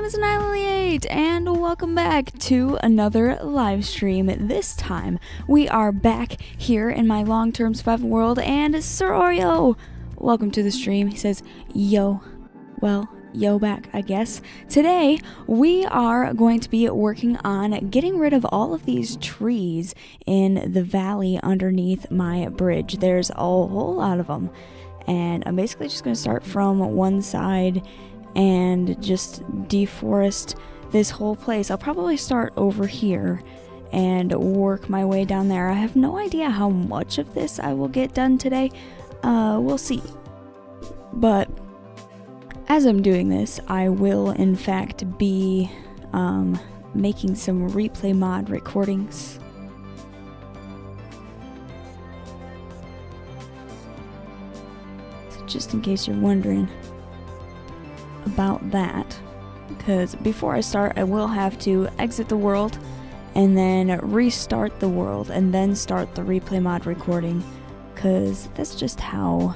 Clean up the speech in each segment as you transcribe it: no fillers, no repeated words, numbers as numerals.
is Annihilate, and welcome back to another live stream. This time, we are back here in my long-term survival world, and Sir Oreo, welcome to the stream. He says, yo, well, yo back, I guess. Today, we are going to be working on getting rid of all of these trees in the valley underneath my bridge. There's a whole lot of them, and I'm basically just going to start from one side and just deforest this whole place. I'll probably start over here and work my way down there. I have no idea how much of this I will get done today. We'll see. But as I'm doing this, I will in fact be making some replay mod recordings. So just in case you're wondering about that, because before I start I will have to exit the world and then restart the world and then start the replay mod recording, because that's just how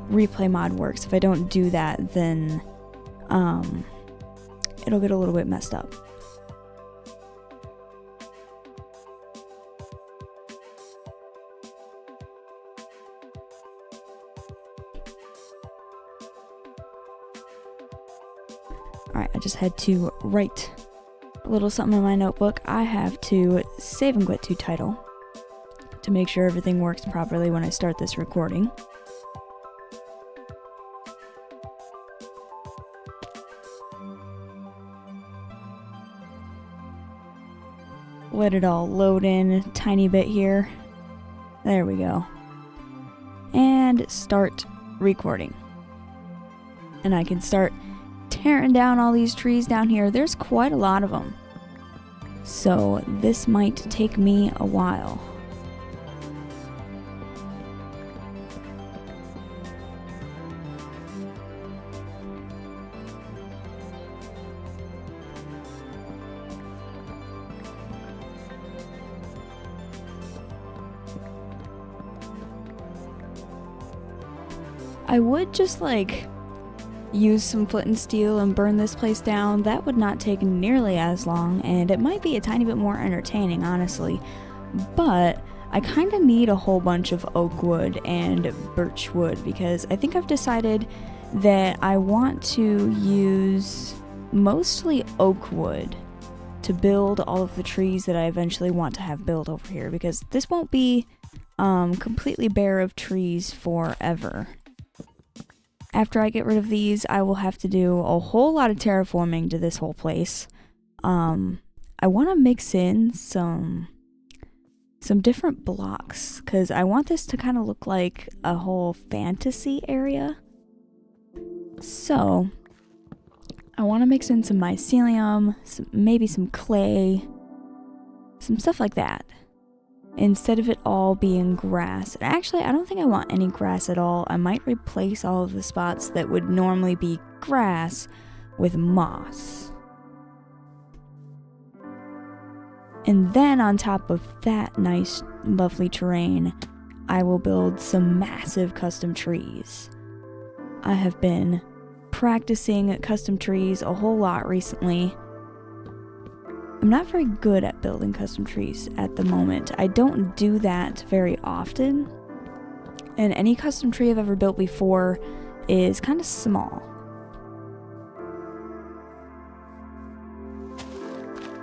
replay mod works. If I don't do that, then it'll get a little bit messed up. Alright, I just had to write a little something in my notebook. I have to save and quit to title to make sure everything works properly when I start this recording. Let it all load in a tiny bit here. There we go. And start recording. And I can start tearing down all these trees down here. There's quite a lot of them. So this might take me a while. I would just use some flint and steel and burn this place down. That would not take nearly as long, and it might be a tiny bit more entertaining, honestly. But I kind of need a whole bunch of oak wood and birch wood, because I think I've decided that I want to use mostly oak wood to build all of the trees that I eventually want to have built over here, because this won't be completely bare of trees forever. After I get rid of these, I will have to do a whole lot of terraforming to this whole place. I want to mix in some different blocks, because I want this to kind of look like a whole fantasy area. So, I want to mix in some mycelium, maybe some clay, some stuff like that, instead of it all being grass. And actually, I don't think I want any grass at all. I might replace all of the spots that would normally be grass with moss. And then on top of that nice, lovely terrain, I will build some massive custom trees. I have been practicing custom trees a whole lot recently. I'm not very good at building custom trees at the moment. I don't do that very often. And any custom tree I've ever built before is kind of small.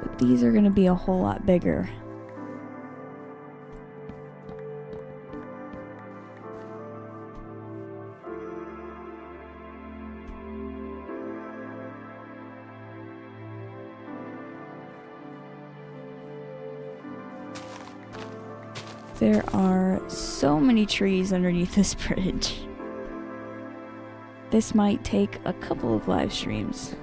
But these are going to be a whole lot bigger. There are so many trees underneath this bridge. This might take a couple of live streams.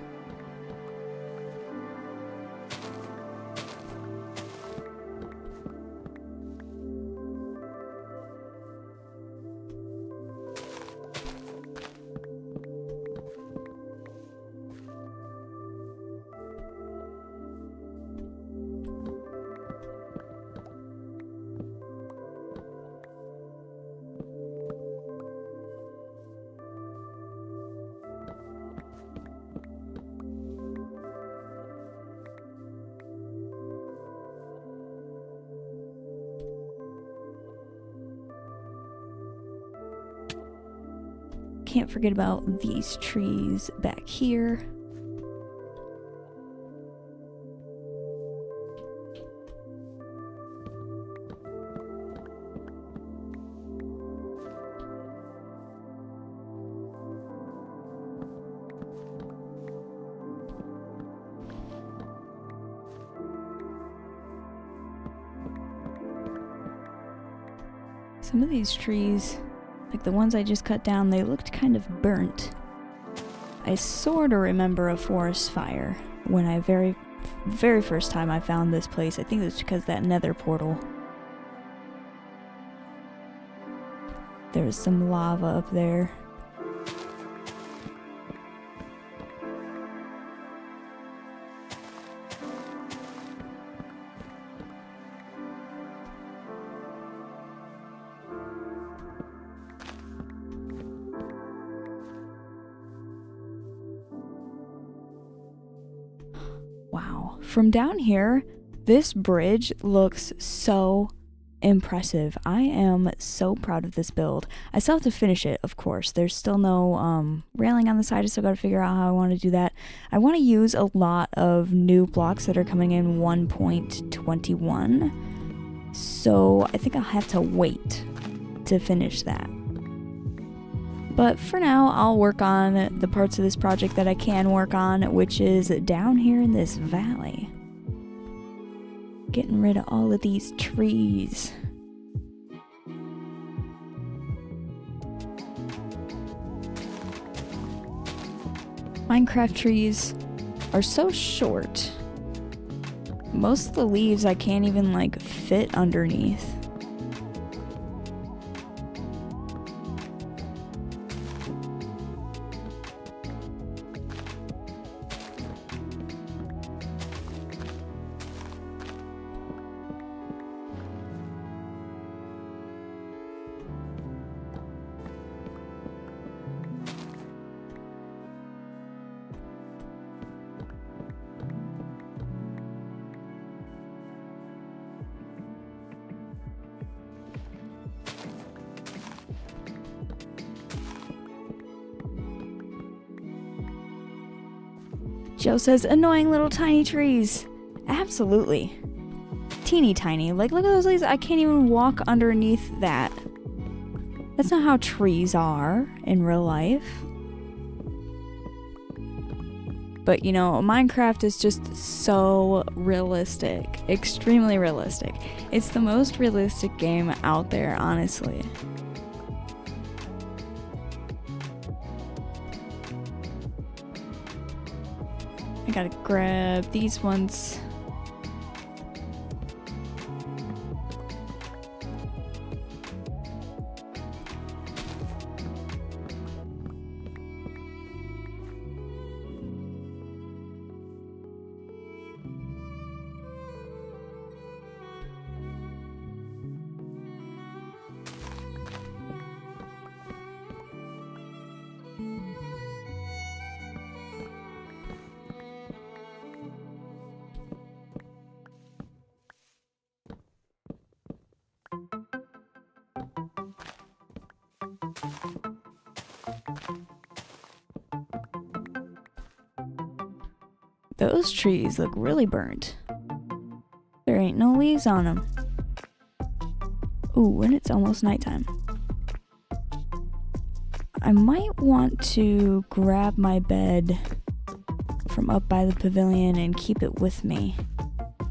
can't forget about these trees back here. Some of these trees, like the ones I just cut down, they looked kind of burnt. I sort of remember a forest fire when I very first time I found this place. I think it was because of that nether portal. There's some lava up there. Wow, from down here, this bridge looks so impressive. I am so proud of this build. I still have to finish it, of course. There's still no railing on the side. I still got to figure out how I want to do that. I want to use a lot of new blocks that are coming in 1.21. So I think I'll have to wait to finish that. But for now, I'll work on the parts of this project that I can work on, which is down here in this valley. Getting rid of all of these trees. Minecraft trees are so short. Most of the leaves I can't even like fit underneath. Joe says, annoying little tiny trees. Absolutely. Teeny tiny. Like, look at those leaves. I can't even walk underneath that. That's not how trees are in real life. But, you know, Minecraft is just so realistic. Extremely realistic. It's the most realistic game out there, honestly. I gotta grab these ones. Those trees look really burnt. There ain't no leaves on them. Ooh, and it's almost nighttime. I might want to grab my bed from up by the pavilion and keep it with me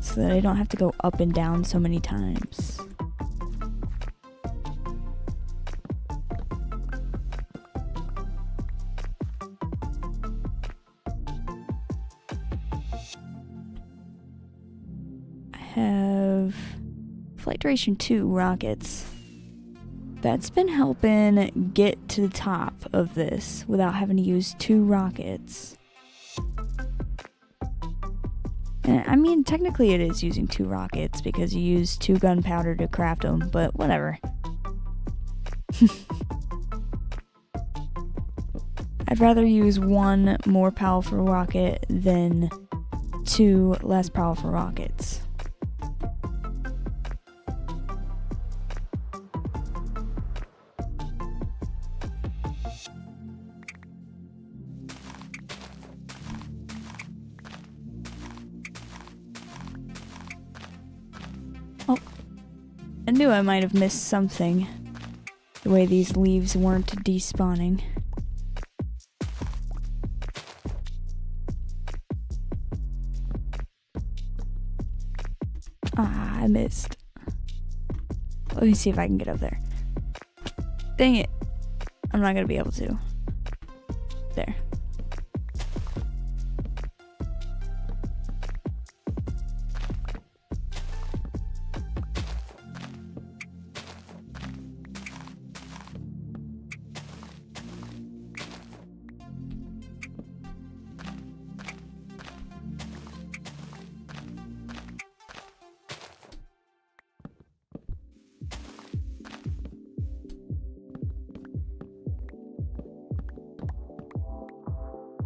so that I don't have to go up and down so many times. Have flight duration 2 rockets. That's been helping get to the top of this without having to use 2 rockets. And I mean, technically it is using 2 rockets because you use 2 gunpowder to craft them, but whatever. I'd rather use 1 more powerful rocket than 2 less powerful rockets. I knew I might have missed something. The way these leaves weren't despawning. Ah, I missed. Let me see if I can get up there. Dang it. I'm not gonna be able to. There.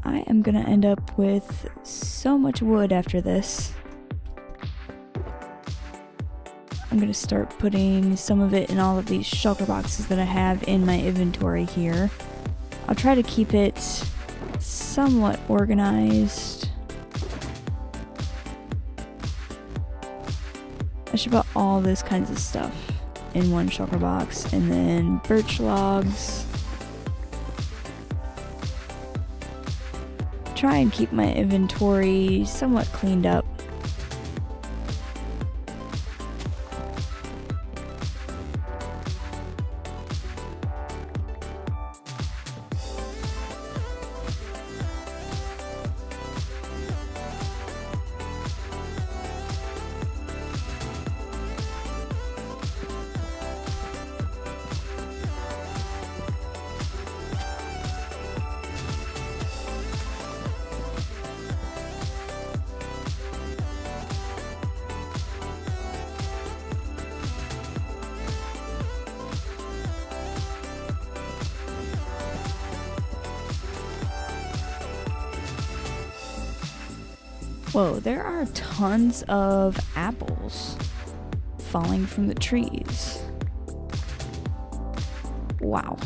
I am gonna end up with so much wood after this. I'm gonna start putting some of it in all of these shulker boxes that I have in my inventory here. I'll try to keep it somewhat organized. I should put all this kinds of stuff in one shulker box, and then birch logs. Try and keep my inventory somewhat cleaned up. Whoa, there are tons of apples falling from the trees. Wow,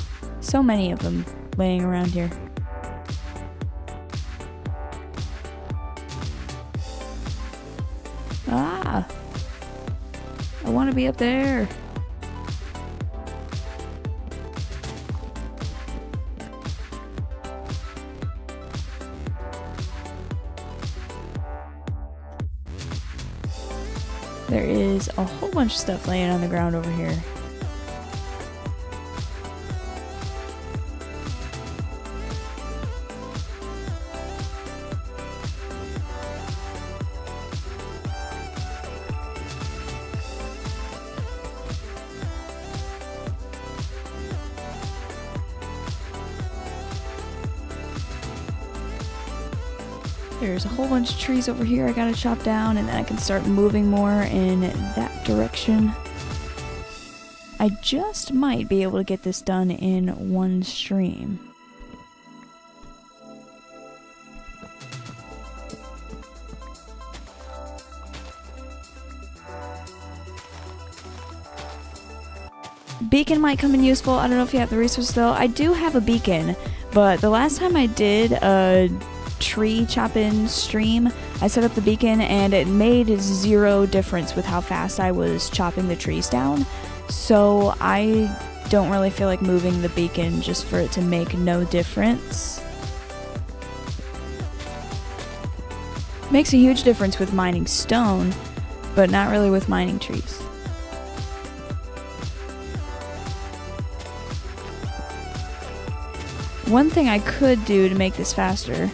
so many of them laying around here. Ah, I want to be up there. There is a whole bunch of stuff laying on the ground over here. There's a whole bunch of trees over here I gotta chop down, and then I can start moving more in that direction. I just might be able to get this done in one stream. Beacon might come in useful. I don't know if you have the resources though. I do have a beacon, but the last time I did a tree chop-in stream, I set up the beacon and it made zero difference with how fast I was chopping the trees down. So I don't really feel like moving the beacon just for it to make no difference. Makes a huge difference with mining stone, but not really with mining trees. One thing I could do to make this faster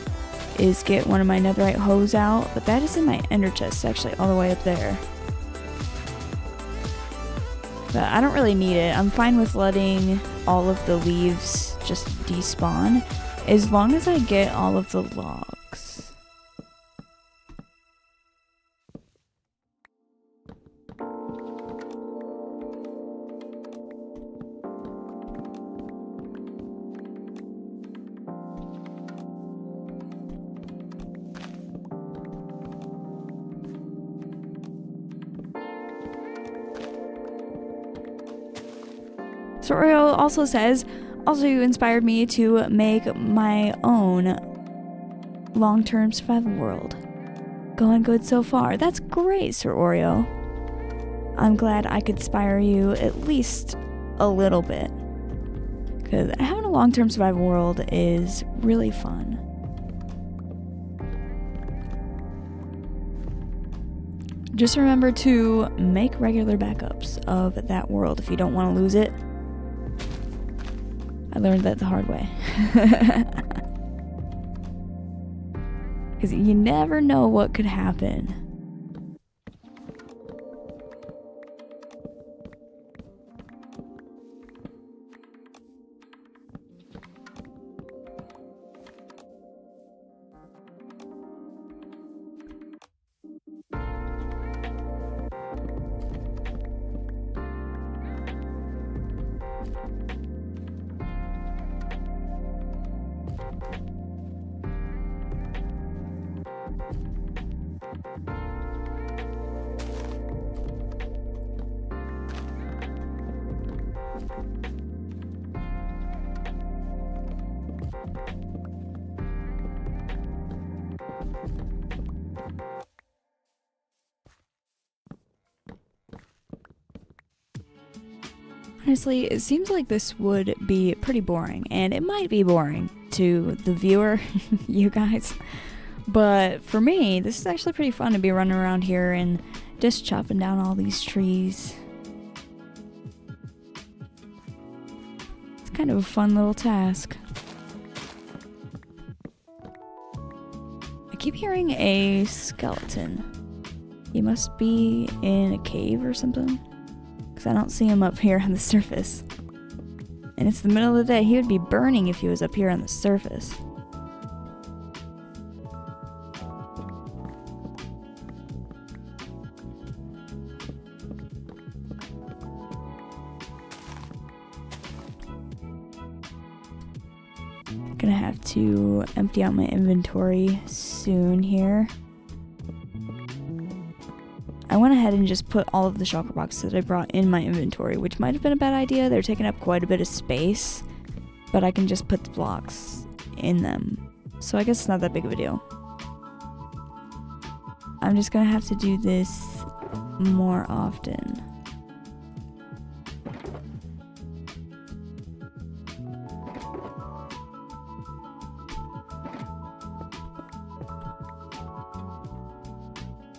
is get one of my netherite hose out, but that is in my ender chest, actually all the way up there. But I don't really need it. I'm fine with letting all of the leaves just despawn, as long as I get all of the logs. Sorrel also says, also inspired me to make my own long-term survival world. Going good so far. That's great, Sir Oreo. I'm glad I could inspire you at least a little bit. Because having a long-term survival world is really fun. Just remember to make regular backups of that world if you don't want to lose it. I learned that the hard way. Because you never know what could happen. Honestly, it seems like this would be pretty boring, and it might be boring to the viewer, you guys. But for me, this is actually pretty fun to be running around here and just chopping down all these trees. It's kind of a fun little task. I keep hearing a skeleton. He must be in a cave or something. I don't see him up here on the surface. And it's the middle of the day. He would be burning if he was up here on the surface. Gonna have to empty out my inventory soon here. I went ahead and just put all of the shulker boxes that I brought in my inventory, which might have been a bad idea. They're taking up quite a bit of space, but I can just put the blocks in them. So I guess it's not that big of a deal. I'm just gonna have to do this more often.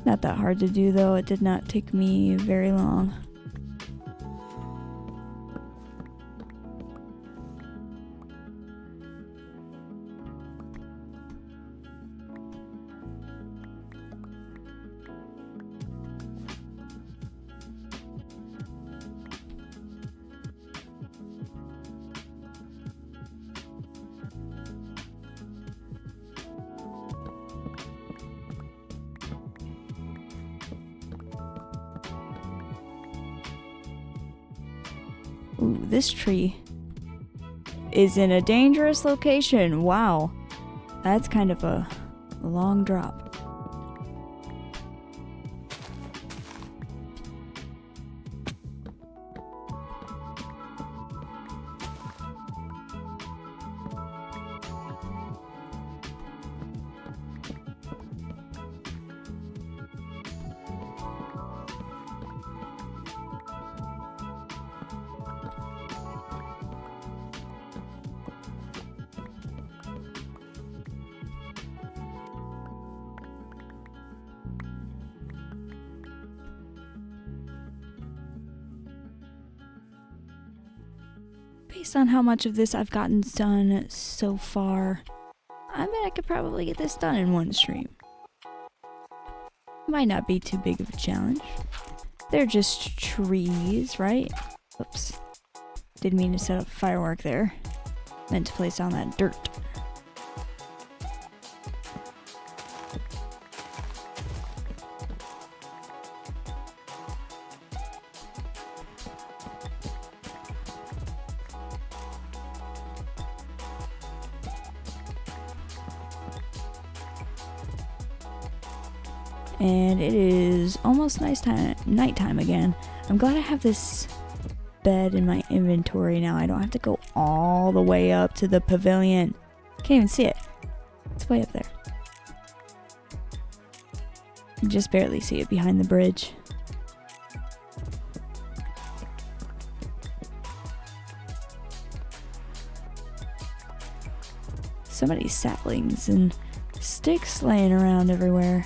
Not that hard to do though, it did not take me very long. Ooh, this tree is in a dangerous location. Wow. That's kind of a long drop. Based on how much of this I've gotten done so far, I bet I could probably get this done in one stream. Might not be too big of a challenge. They're just trees, right? Oops. Didn't mean to set up a firework there. Meant to place down that dirt. And it is almost nighttime again. I'm glad I have this bed in my inventory now. I don't have to go all the way up to the pavilion. Can't even see it. It's way up there. You just barely see it behind the bridge. so many saplings and sticks laying around everywhere.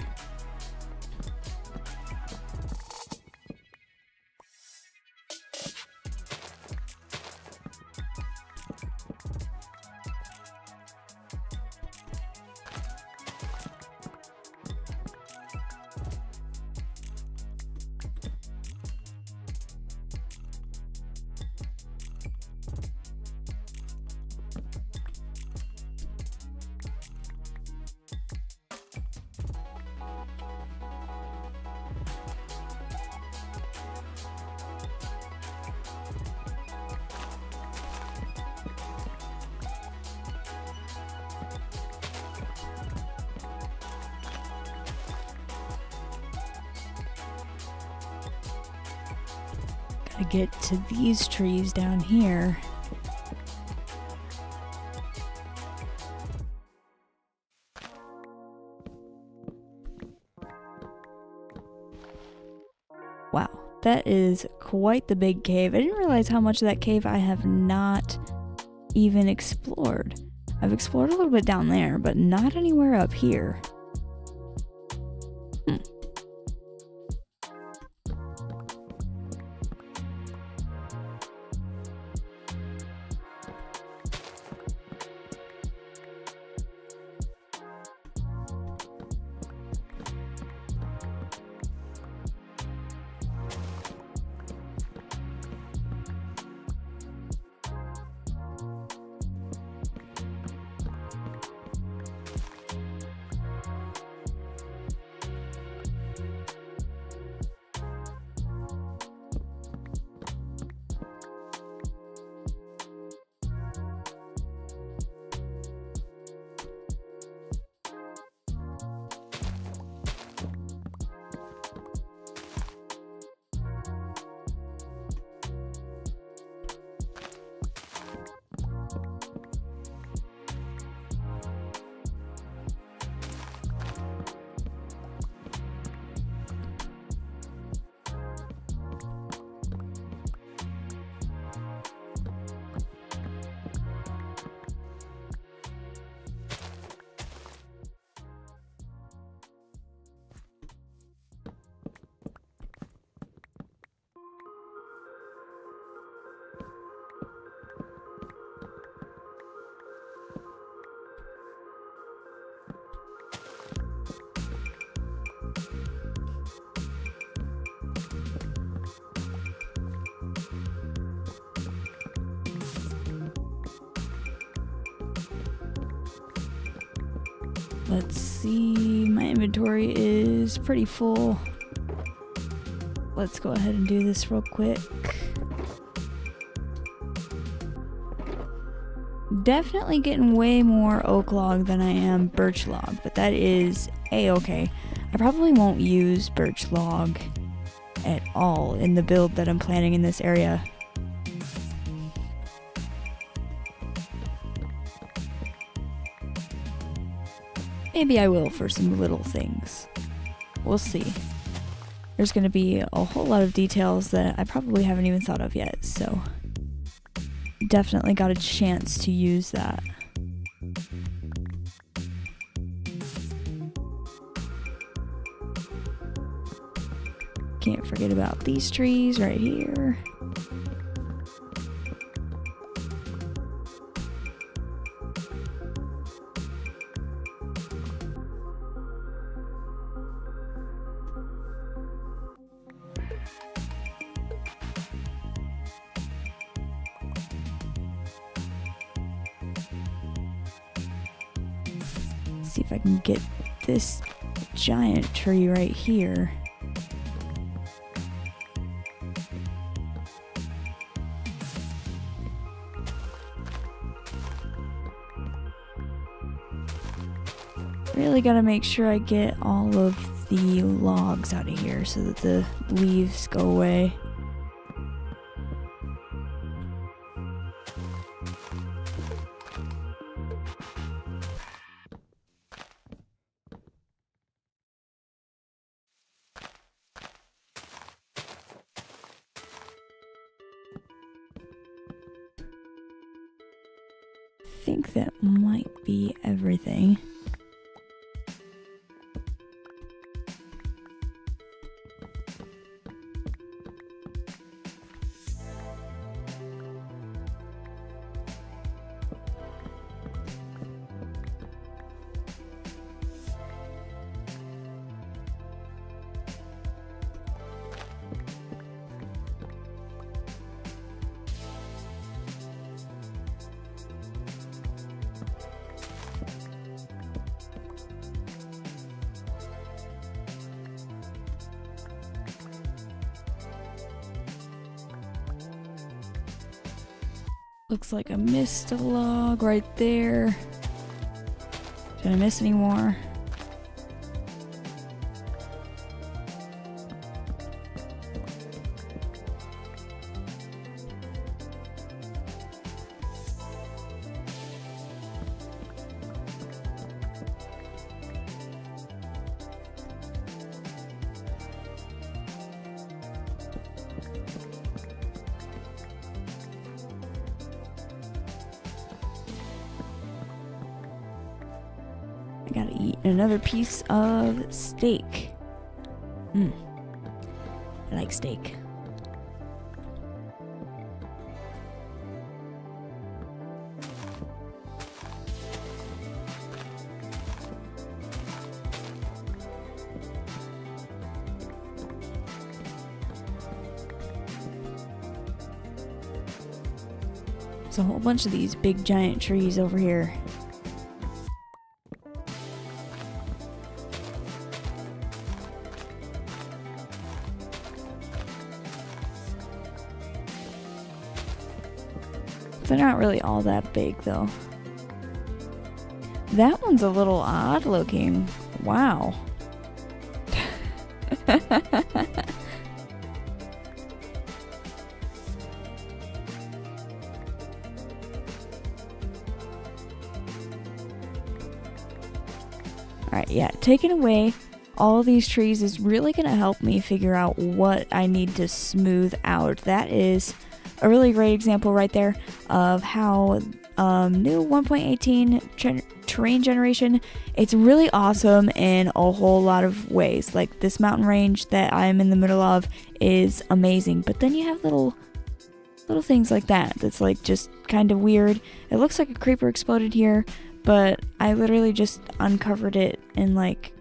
Gotta get to these trees down here. Wow, that is quite the big cave. I didn't realize how much of that cave I have not even explored. I've explored a little bit down there, but not anywhere up here. Let's see, my inventory is pretty full. Let's go ahead and do this real quick. Definitely getting way more oak log than I am birch log, but that is a-okay. I probably won't use birch log at all in the build that I'm planning in this area. Maybe I will for some little things. We'll see. There's going to be a whole lot of details that I probably haven't even thought of yet, so definitely got a chance to use that. Can't forget about these trees right here. See if I can get this giant tree right here. Really gotta make sure I get all of the logs out of here so that the leaves go away. think that might be everything. Looks like I missed a log right there. Did I miss any more? I gotta eat another piece of steak. I like steak. There's a whole bunch of these big giant trees over here. They're not really all that big, though. That one's a little odd looking. Wow. Alright, yeah, taking away all these trees is really going to help me figure out what I need to smooth out. That is a really great example right there of how new 1.18 terrain generation, it's really awesome in a whole lot of ways. Like this mountain range that I'm in the middle of is amazing, but then you have little things like that that's like just kind of weird. It looks like a creeper exploded here, but I literally just uncovered it and like,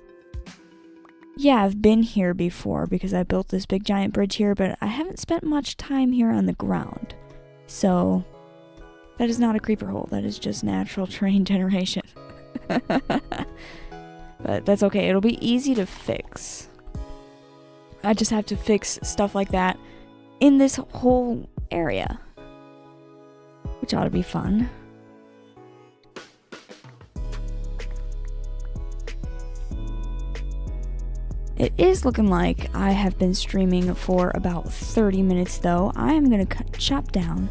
yeah, I've been here before because I built this big giant bridge here, but I haven't spent much time here on the ground. So that is not a creeper hole. That is just natural terrain generation. But that's okay. It'll be easy to fix. I just have to fix stuff like that in this whole area, which ought to be fun. It is looking like I have been streaming for about 30 minutes though. I am going to chop down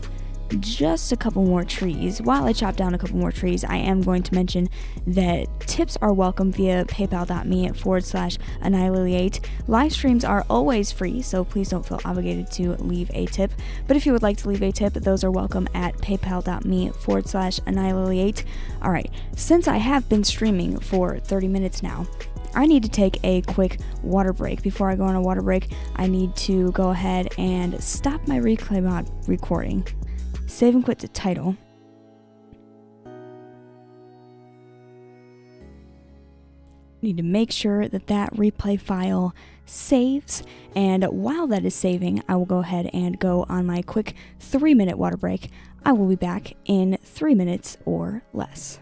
just a couple more trees. While I chop down a couple more trees, I am going to mention that tips are welcome via paypal.me/Annihilate8. Live streams are always free, so please don't feel obligated to leave a tip. But if you would like to leave a tip, those are welcome at paypal.me/Annihilate8. Alright, since I have been streaming for 30 minutes now, I need to take a quick water break. Before I go on a water break, I need to go ahead and stop my replay mod recording. Save and quit to title. Need to make sure that that replay file saves, and while that is saving, I will go ahead and go on my quick 3-minute water break. I will be back in 3 minutes or less.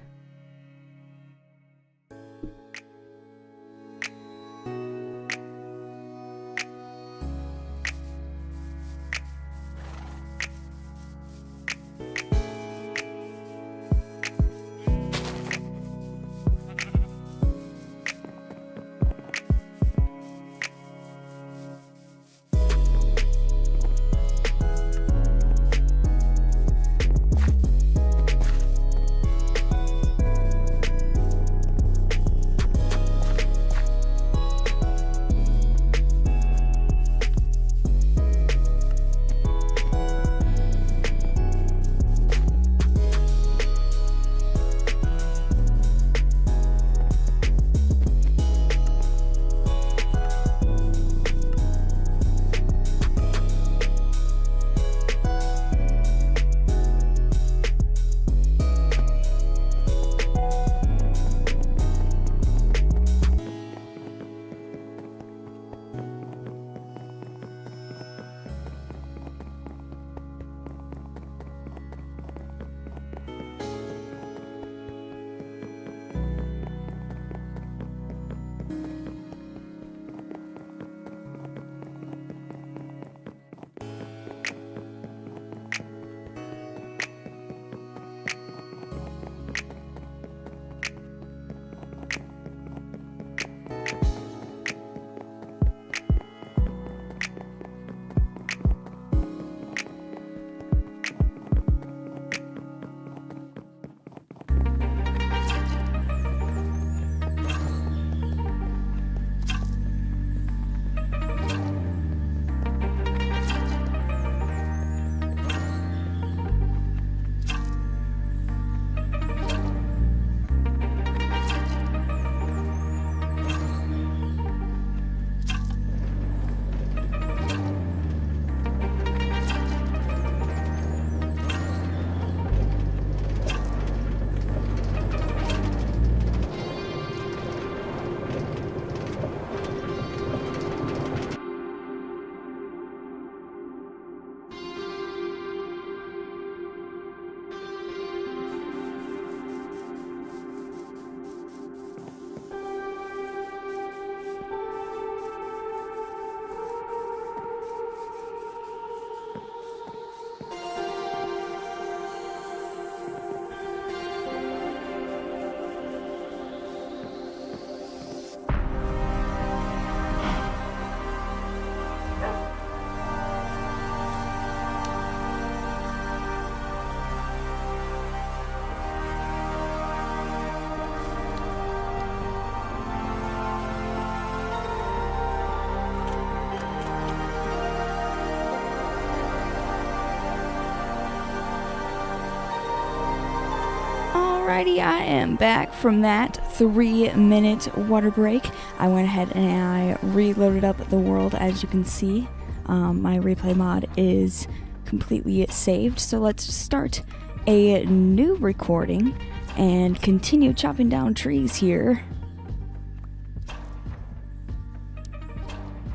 Alrighty, I am back from that 3-minute water break. I went ahead and I reloaded up the world. As you can see, my replay mod is completely saved. So let's start a new recording and continue chopping down trees here.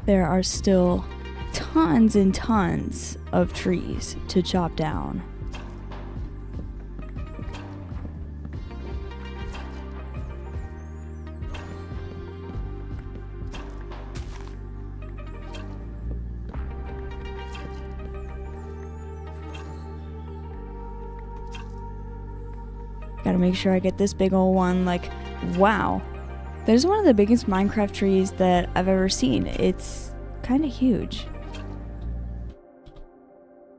There are still tons and tons of trees to chop down. Gotta make sure I get this big old one. Like, wow. There's one of the biggest Minecraft trees that I've ever seen. It's kind of huge.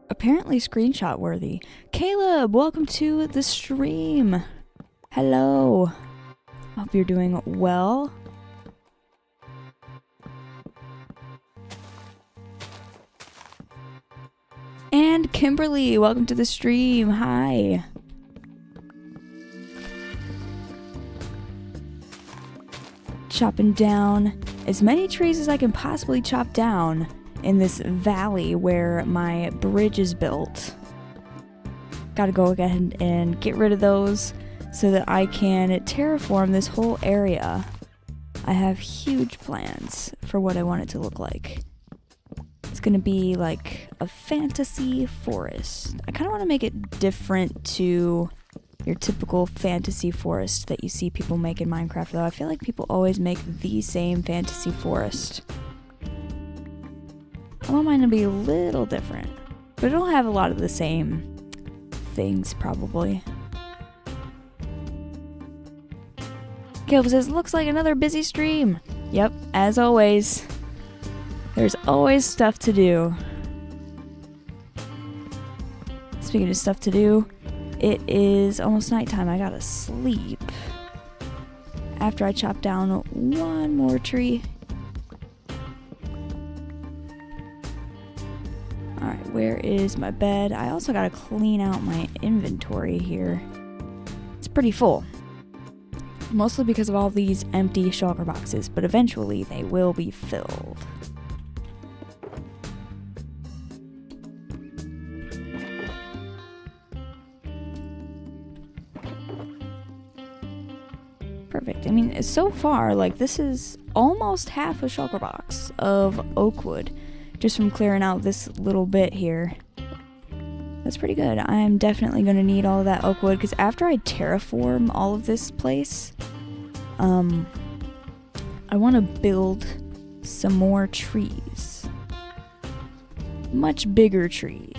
Apparently screenshot worthy. Caleb, welcome to the stream. Hello. Hope you're doing well. And Kimberly, welcome to the stream. Hi. Chopping down as many trees as I can possibly chop down in this valley where my bridge is built. Gotta go ahead and get rid of those so that I can terraform this whole area. I have huge plans for what I want it to look like. It's gonna be like a fantasy forest. I kind of want to make it different to your typical fantasy forest that you see people make in Minecraft, though. I feel like people always make the same fantasy forest. I want mine to be a little different, but it'll have a lot of the same things, probably. Caleb says, looks like another busy stream. Yep, as always. There's always stuff to do. Speaking of stuff to do, it is almost nighttime. I gotta sleep after I chop down one more tree. Alright, where is my bed? I also gotta clean out my inventory here. It's pretty full. Mostly because of all these empty shulker boxes, but eventually they will be filled. Perfect. I mean, so far, like, this is almost half a shulker box of oak wood just from clearing out this little bit here. That's pretty good. I'm definitely going to need all of that oak wood because after I terraform all of this place, I want to build some more trees. Much bigger trees.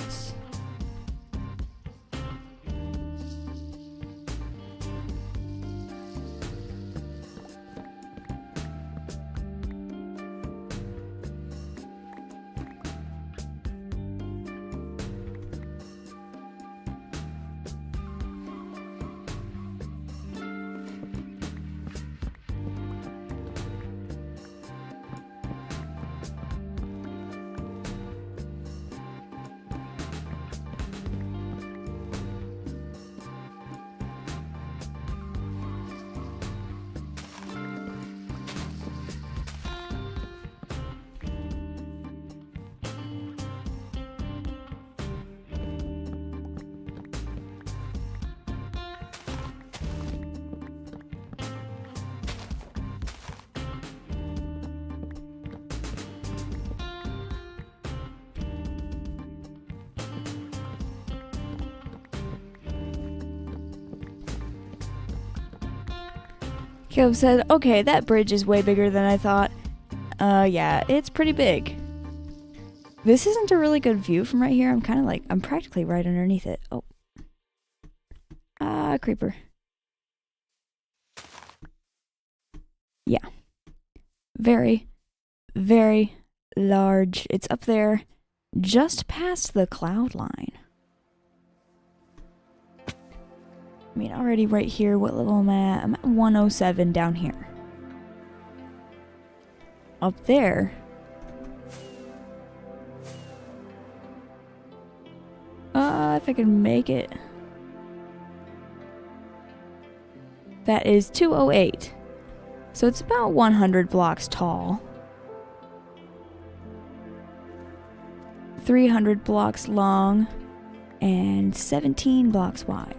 Caleb said, okay, that bridge is way bigger than I thought. Yeah, it's pretty big. This isn't a really good view from right here. I'm practically right underneath it. Oh. Creeper. Yeah. Very, very large. It's up there just past the cloud line. I mean, already right here, what level am I at? I'm at 107 down here. Up there. If I can make it. That is 208. So it's about 100 blocks tall. 300 blocks long and 17 blocks wide.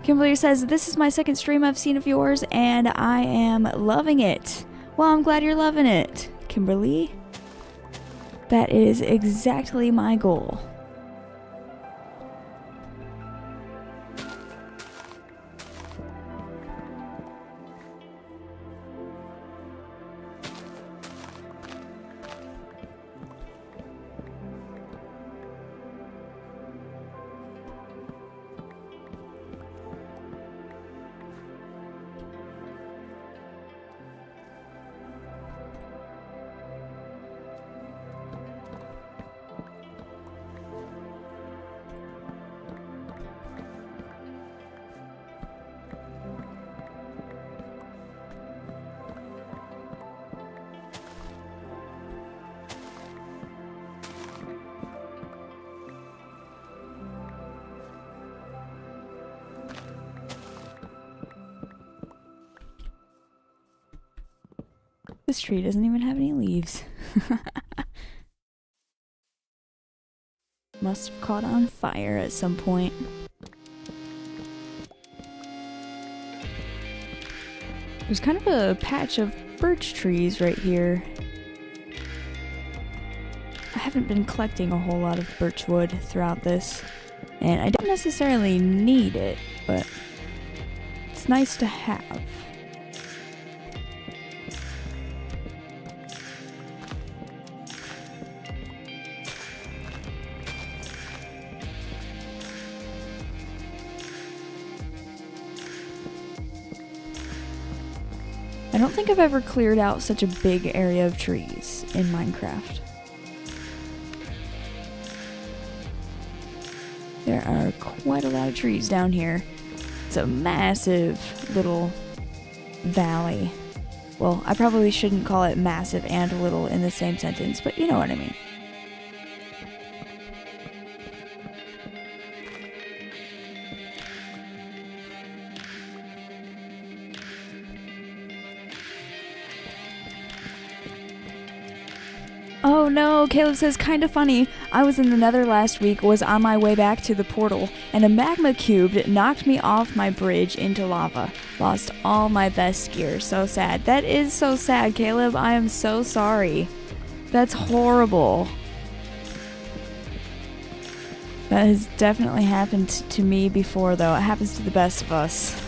Kimberly says, this is my second stream I've seen of yours, and I am loving it. Well, I'm glad you're loving it, Kimberly. That is exactly my goal. This tree doesn't even have any leaves. Must have caught on fire at some point. There's kind of a patch of birch trees right here. I haven't been collecting a whole lot of birch wood throughout this, and I don't necessarily need it, but it's nice to have. I don't think I've ever cleared out such a big area of trees in Minecraft. There are quite a lot of trees down here. It's a massive little valley. Well, I probably shouldn't call it massive and little in the same sentence, but you know what I mean. Oh no, Caleb says, kinda funny. I was in the Nether last week, was on my way back to the portal, and a magma cube knocked me off my bridge into lava. Lost all my best gear. So sad. That is so sad, Caleb. I am so sorry. That's horrible. That has definitely happened to me before, though. It happens to the best of us.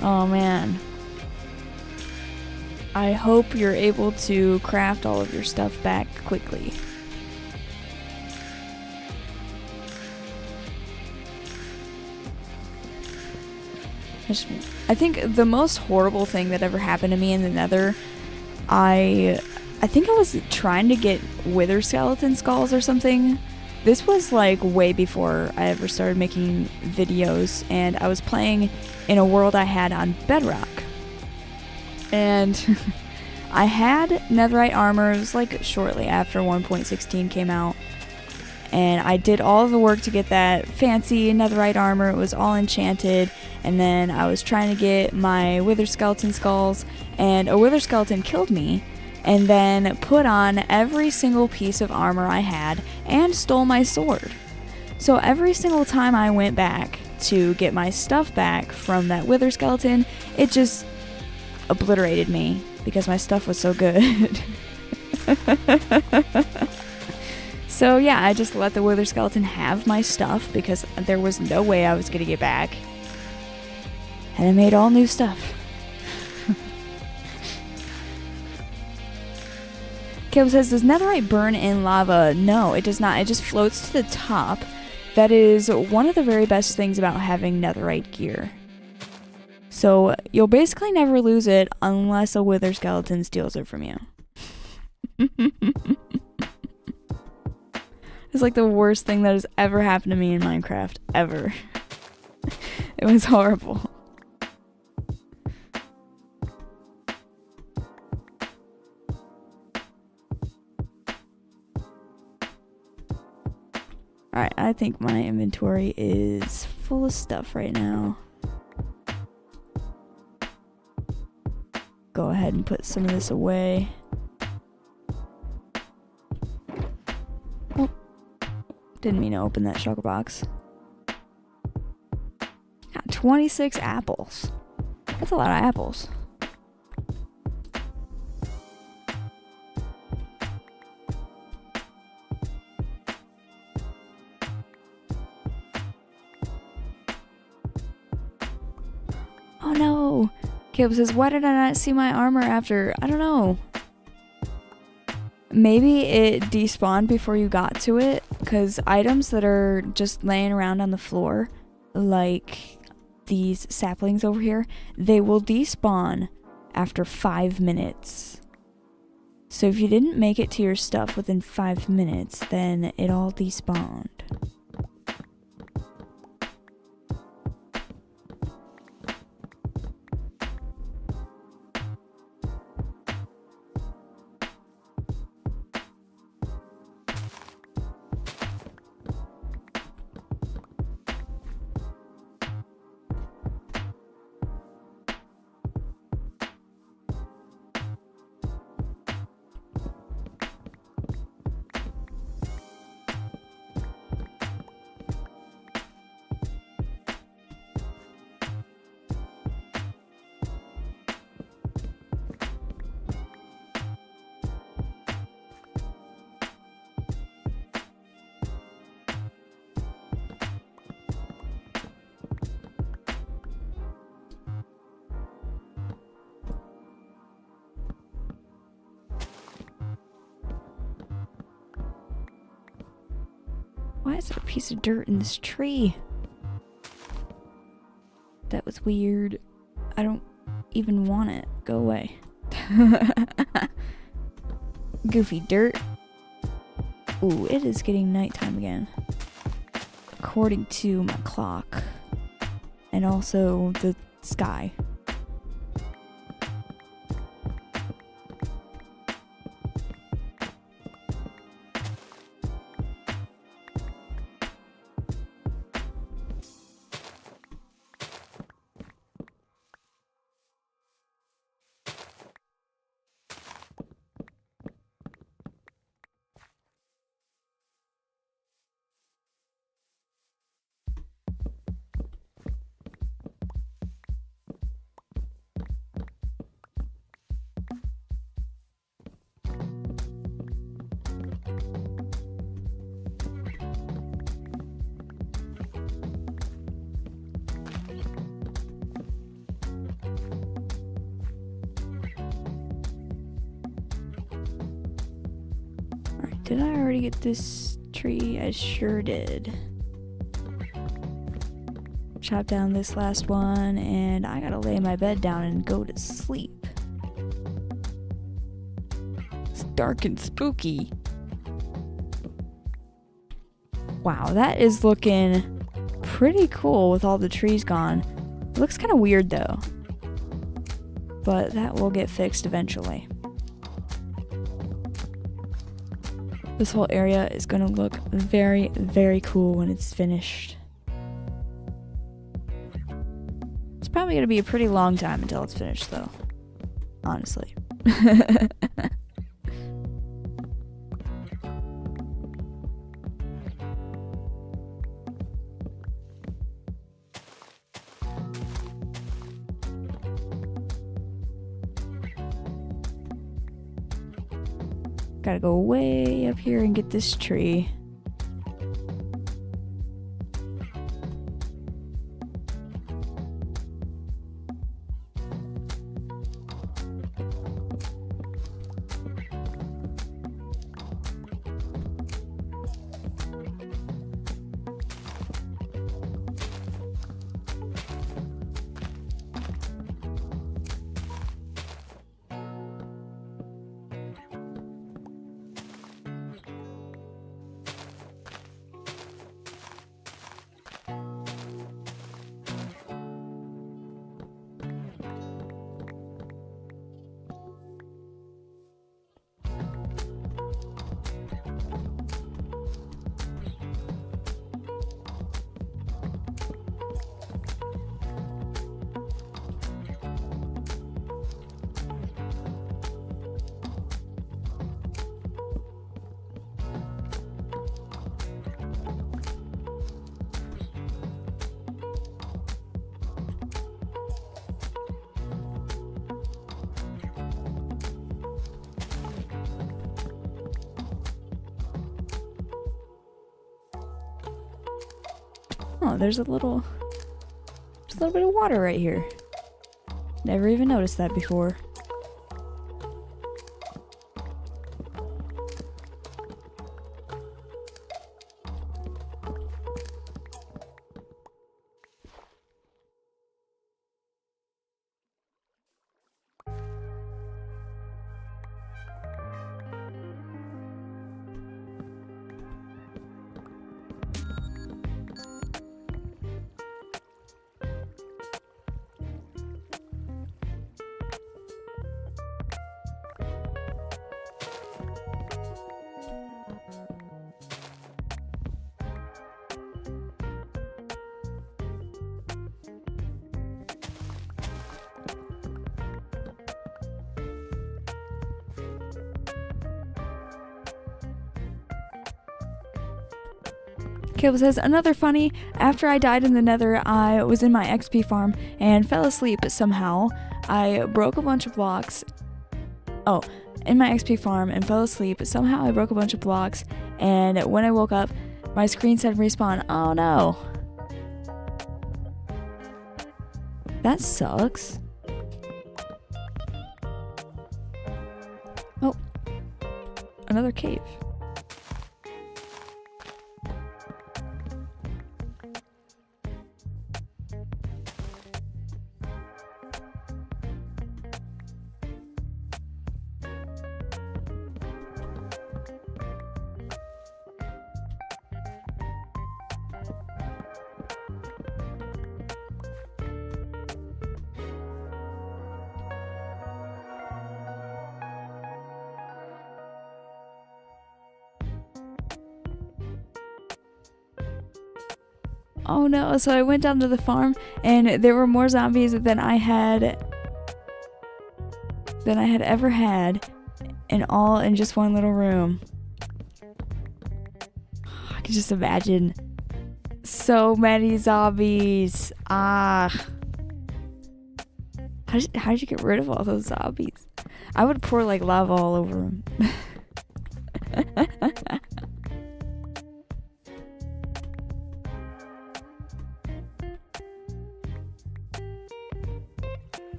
Oh man. I hope you're able to craft all of your stuff back quickly. I think the most horrible thing that ever happened to me in the Nether, I think I was trying to get wither skeleton skulls or something. This was like way before I ever started making videos, and I was playing in a world I had on Bedrock. And I had netherite armor. It was like shortly after 1.16 came out. And I did all of the work to get that fancy netherite armor. It was all enchanted. And then I was trying to get my wither skeleton skulls. And a wither skeleton killed me. And then put on every single piece of armor I had. And stole my sword. So every single time I went back to get my stuff back from that wither skeleton, it just obliterated me because my stuff was so good. So yeah, I just let the wither skeleton have my stuff because there was no way I was gonna get back. And I made all new stuff. Caleb says, does netherite burn in lava? No, it does not. It just floats to the top. That is one of the very best things about having netherite gear. So you'll basically never lose it unless a wither skeleton steals it from you. It's like the worst thing that has ever happened to me in Minecraft, ever. It was horrible. Alright, I think my inventory is full of stuff right now. Go ahead and put some of this away. Oh, didn't mean to open that sugar box. Got 26 apples. That's a lot of apples. Oh no! Caleb says, why did I not see my armor after? I don't know. Maybe it despawned before you got to it, because items that are just laying around on the floor, like these saplings over here, they will despawn after 5 minutes. So if you didn't make it to your stuff within 5 minutes, then it all despawned. Why is there a piece of dirt in this tree? That was weird. I don't even want it. Go away. Goofy dirt. Ooh, it is getting nighttime again. According to my clock. And also the sky. Did I already get this tree? I sure did. Chop down this last one, and I gotta lay my bed down and go to sleep. It's dark and spooky. Wow, that is looking pretty cool with all the trees gone. It looks kind of weird though, but that will get fixed eventually. This whole area is going to look very, very cool when it's finished. It's probably going to be a pretty long time until it's finished, though. Honestly. Gotta go way up here and get this tree. Oh, there's a little bit of water right here. Never even noticed that before. Caleb says, another funny, after I died in the nether, I was in my XP farm and fell asleep somehow. I broke a bunch of blocks. Oh, in my XP farm and fell asleep. Somehow I broke a bunch of blocks, and when I woke up, my screen said respawn. Oh no. That sucks. Oh, another cave. Oh no, so I went down to the farm and there were more zombies than I had ever had, and all in just one little room. I can just imagine so many zombies. How did you get rid of all those zombies? I would pour like lava all over them.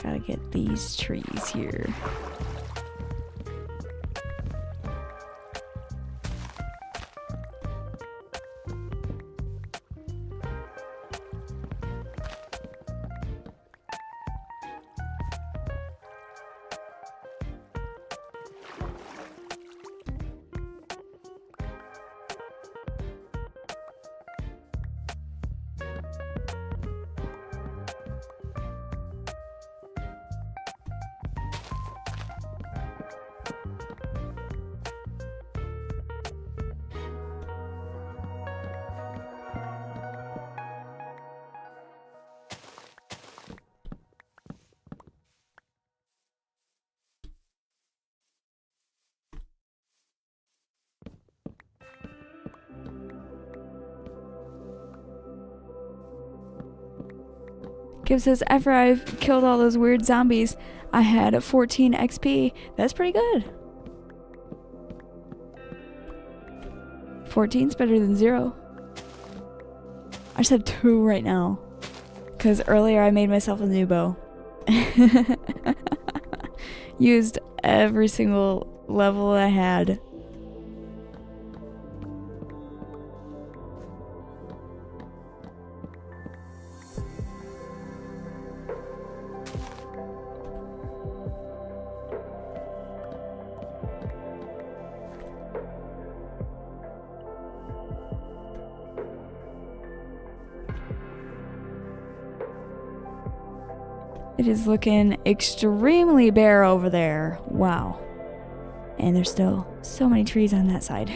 Gotta get these trees here. Kim says, after I've killed all those weird zombies, I had 14 XP. That's pretty good. 14's better than 0. I just have 2 right now, because earlier I made myself a new bow. Used every single level I had. It is looking extremely bare over there. Wow. And there's still so many trees on that side.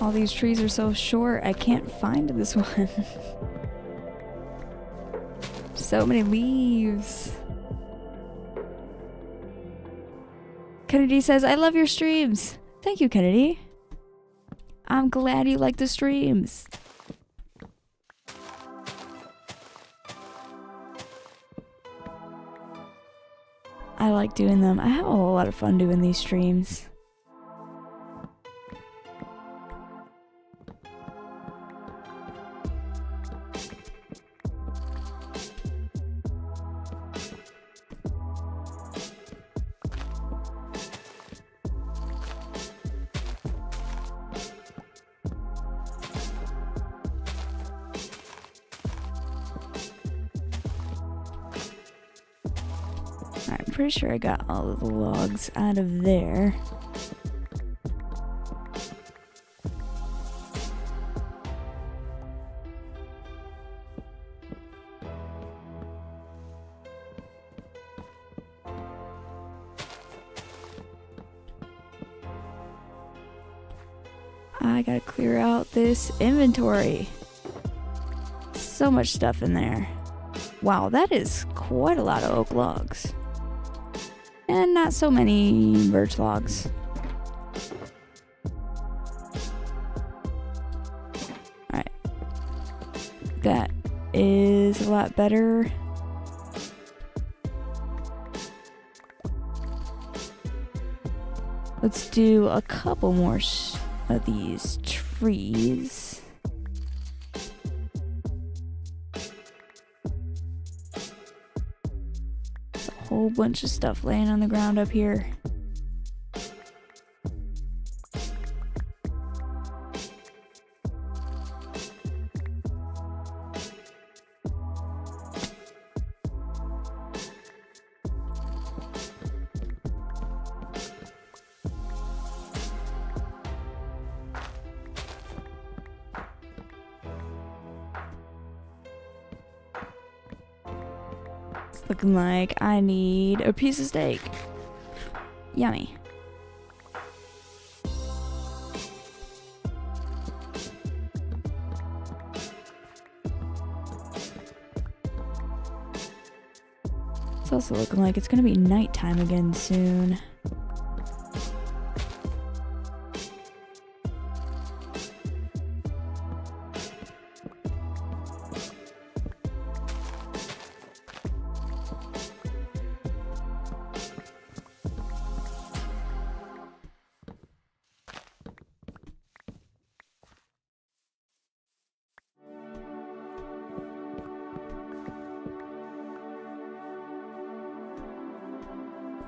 All these trees are so short, I can't find this one. So many leaves. Kennedy says, I love your streams. Thank you, Kennedy. I'm glad you like the streams. I like doing them. I have a whole lot of fun doing these streams. I'm pretty sure I got all of the logs out of there. I gotta clear out this inventory. So much stuff in there. Wow, that is quite a lot of oak logs. And not so many birch logs. Alright. That is a lot better. Let's do a couple more of these trees. Whole bunch of stuff laying on the ground up here. Looking like I need a piece of steak. Yummy. It's also looking like it's gonna be nighttime again soon.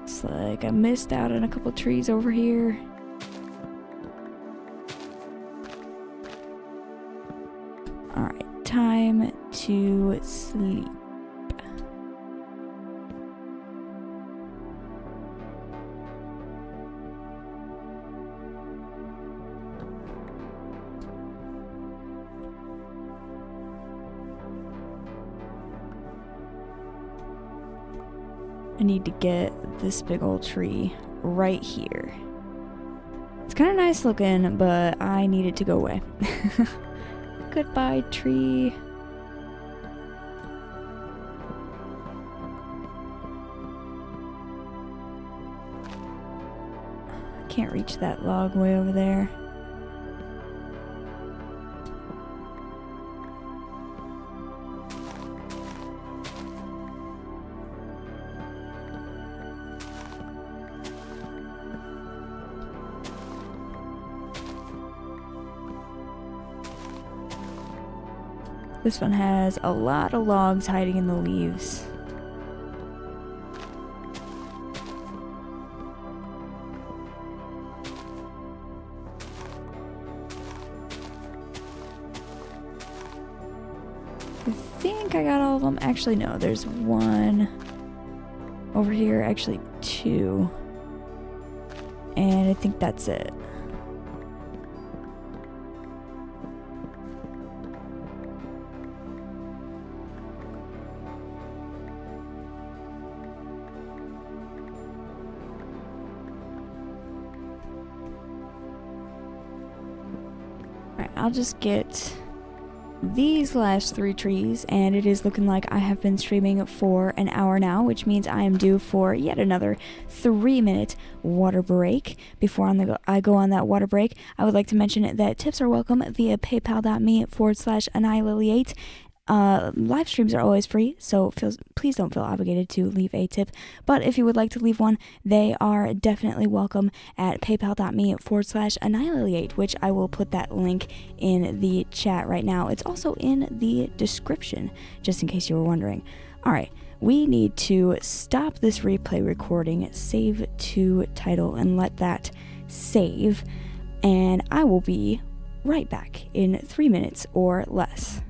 Looks like I missed out on a couple trees over here. Alright, time to sleep. I need to get this big old tree right here. It's kind of nice looking, but I need it to go away. Goodbye, tree. Can't reach that log way over there. This one has a lot of logs hiding in the leaves. I think I got all of them. Actually, no, there's one over here, actually two. And I think that's it. I'll just get these last 3 trees, and it is looking like I have been streaming for an hour now, which means I am due for yet another 3-minute water break. Before I go on that water break, I would like to mention that tips are welcome via paypal.me/AnniLily8. Live streams are always free, so please don't feel obligated to leave a tip. But if you would like to leave one, they are definitely welcome at paypal.me/AnniLily8, which I will put that link in the chat right now. It's also in the description, just in case you were wondering. Alright, we need to stop this replay recording, save to title, and let that save. And I will be right back in 3 minutes or less.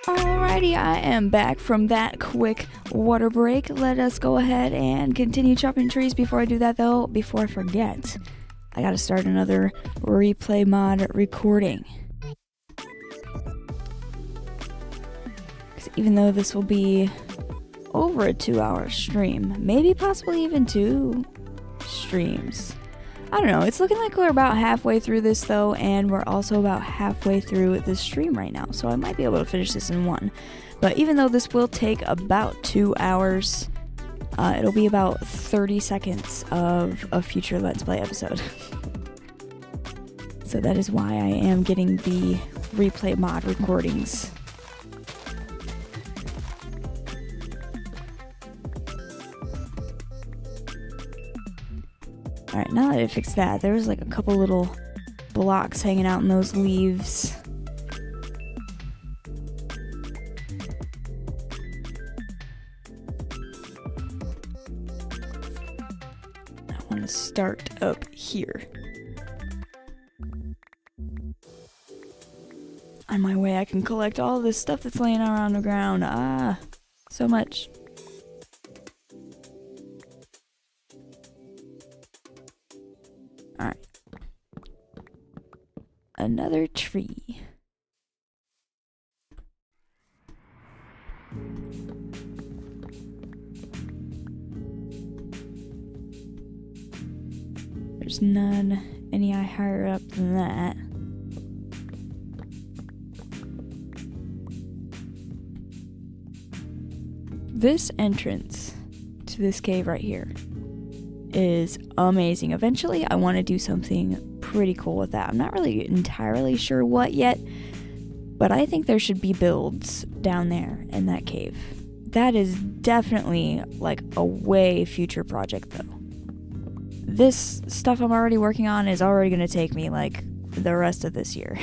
Alrighty, I am back from that quick water break. Let us go ahead and continue chopping trees. Before I do that though, before I forget, I gotta start another replay mod recording. Because even though this will be over a 2-hour stream, maybe possibly even 2 streams, I don't know. It's looking like we're about halfway through this though, and we're also about halfway through the stream right now, so I might be able to finish this in 1. But even though this will take about 2 hours, it'll be about 30 seconds of a future Let's Play episode. So that is why I am getting the replay mod recordings. Alright, now that I fixed that, there was like a couple little blocks hanging out in those leaves. I'm gonna start up here. On my way, I can collect all this stuff that's laying around the ground. Ah, so much. Alright. Another tree. There's none any higher up than that. This entrance to this cave right here is amazing. Eventually, I want to do something pretty cool with that. I'm not really entirely sure what yet, but I think there should be builds down there in that cave. That is definitely like a way future project though. This stuff I'm already working on is already going to take me like the rest of this year.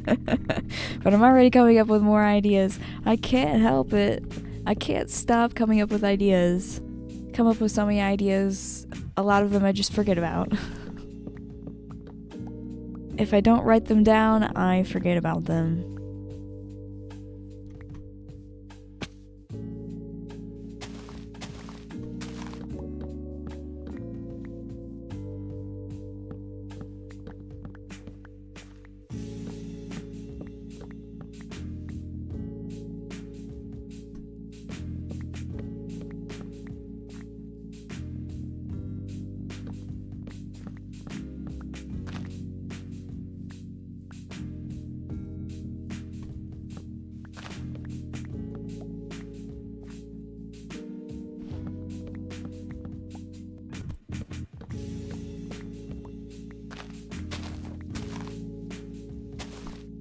But I'm already coming up with more ideas. I can't help it. I can't stop coming up with ideas. Come up with so many ideas, a lot of them I just forget about. If I don't write them down, I forget about them.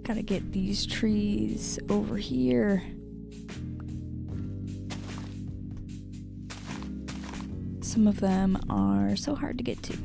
Gotta get these trees over here. Some of them are so hard to get to.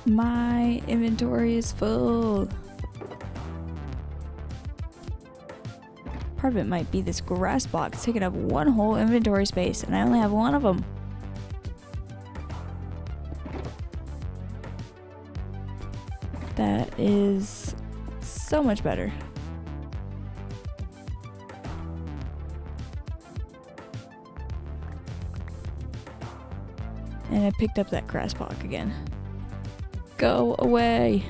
My inventory is full. Part of it might be this grass box taking up one whole inventory space, and I only have one of them. That is so much better. And I picked up that grass block again. Go away.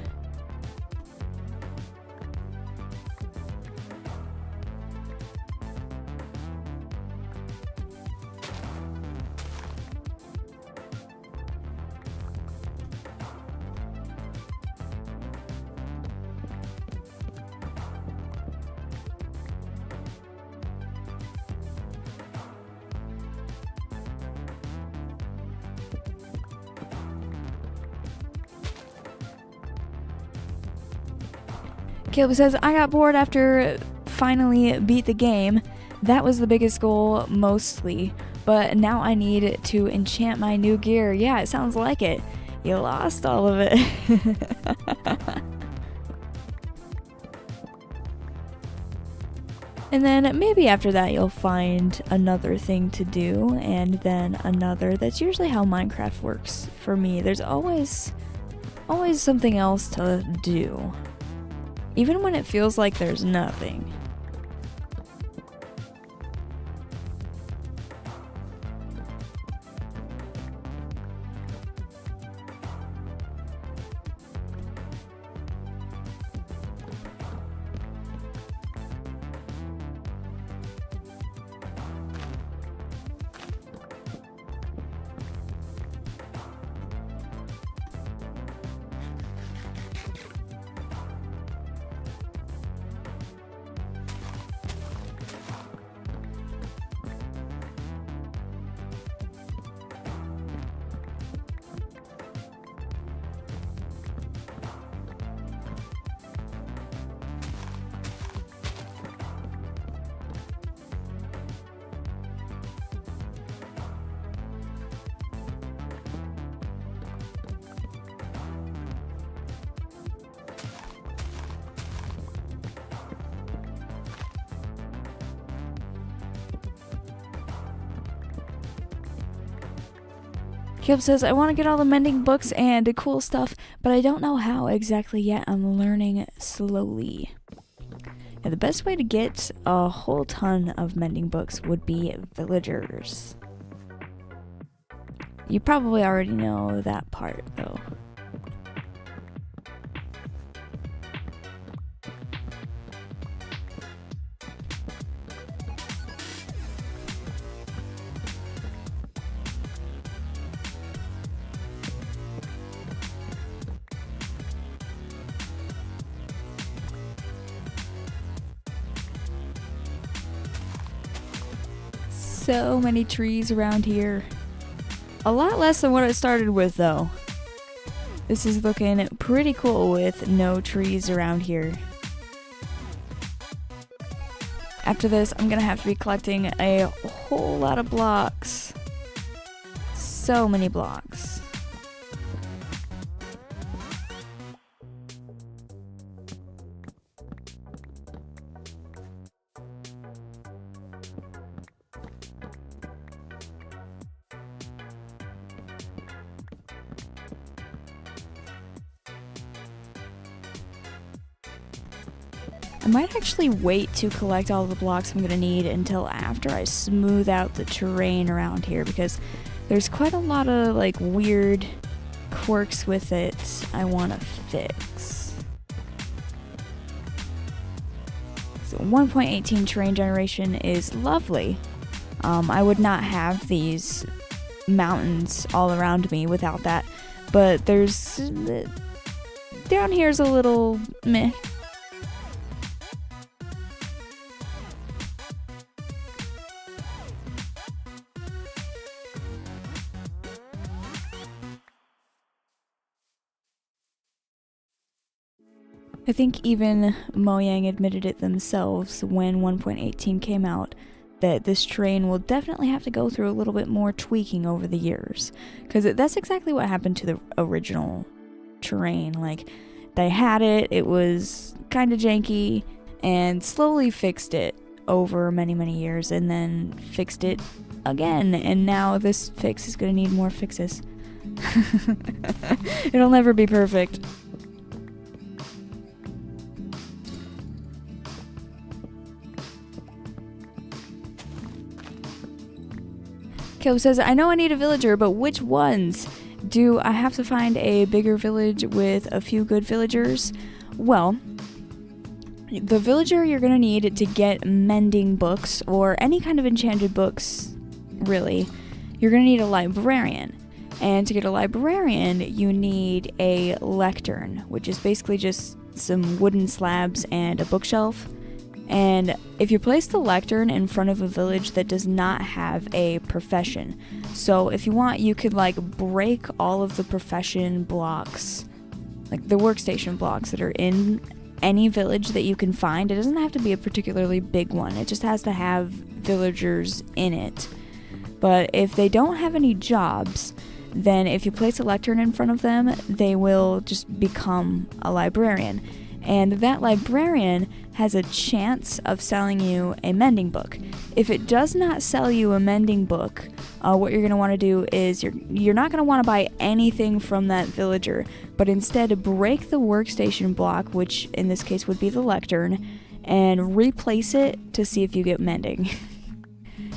Caleb says, I got bored after finally beat the game. That was the biggest goal, mostly. But now I need to enchant my new gear. Yeah, it sounds like it. You lost all of it. And then maybe after that you'll find another thing to do, and then another. That's usually how Minecraft works for me. There's always something else to do. Even when it feels like there's nothing. Caleb says, I want to get all the mending books and cool stuff, but I don't know how exactly yet. I'm learning slowly. Now, the best way to get a whole ton of mending books would be villagers. You probably already know that part, though. So many trees around here. A lot less than what I started with, though. This is looking pretty cool with no trees around here. After this, I'm gonna have to be collecting a whole lot of blocks. So many blocks. I might actually wait to collect all the blocks I'm going to need until after I smooth out the terrain around here, because there's quite a lot of like weird quirks with it I want to fix. So 1.18 terrain generation is lovely. I would not have these mountains all around me without that, but there's down here's a little meh. I think even Mojang admitted it themselves when 1.18 came out, that this terrain will definitely have to go through a little bit more tweaking over the years. Because that's exactly what happened to the original terrain. Like, they had it, it was kind of janky, and slowly fixed it over many, many years, and then fixed it again. And now this fix is going to need more fixes. It'll never be perfect. Caleb says, I know I need a villager, but which ones? Do I have to find a bigger village with a few good villagers? Well, the villager you're going to need to get mending books, or any kind of enchanted books, really, you're going to need a librarian. And to get a librarian, you need a lectern, which is basically just some wooden slabs and a bookshelf. And if you place the lectern in front of a village that does not have a profession, so if you want, you could like break all of the profession blocks, like the workstation blocks that are in any village that you can find. It doesn't have to be a particularly big one, it just has to have villagers in it. But if they don't have any jobs, then if you place a lectern in front of them, they will just become a librarian. And that librarian has a chance of selling you a mending book. If it does not sell you a mending book, what you're going to want to do is you're not going to want to buy anything from that villager, but instead break the workstation block, which in this case would be the lectern, and replace it to see if you get mending.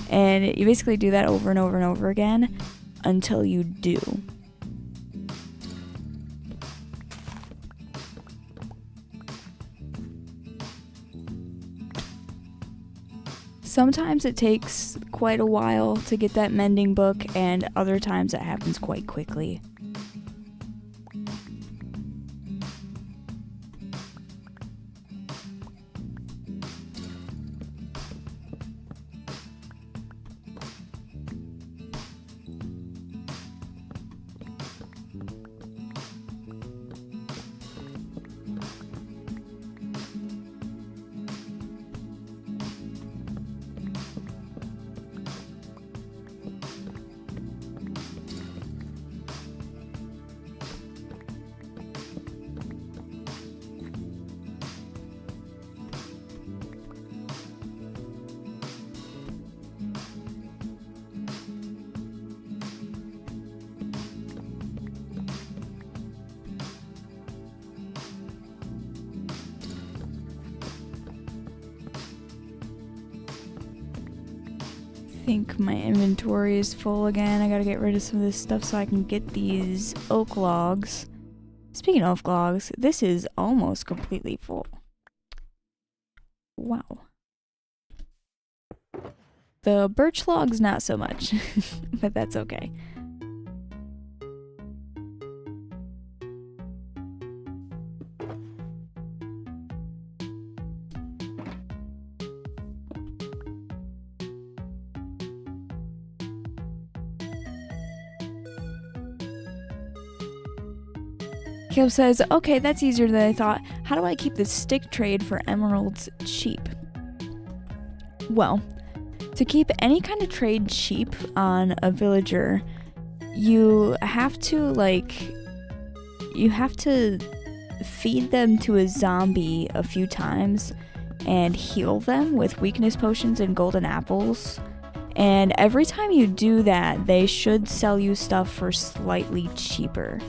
And you basically do that over and over and over again until you do. Sometimes it takes quite a while to get that mending book, and other times it happens quite quickly. think my inventory is full again. I gotta get rid of some of this stuff so I can get these oak logs. Speaking of oak logs, this is almost completely full. Wow. The birch logs, not so much, but that's okay. Caleb says, okay, that's easier than I thought. How do I keep the stick trade for emeralds cheap? Well, to keep any kind of trade cheap on a villager, you have to feed them to a zombie a few times and heal them with weakness potions and golden apples. And every time you do that, they should sell you stuff for slightly cheaper.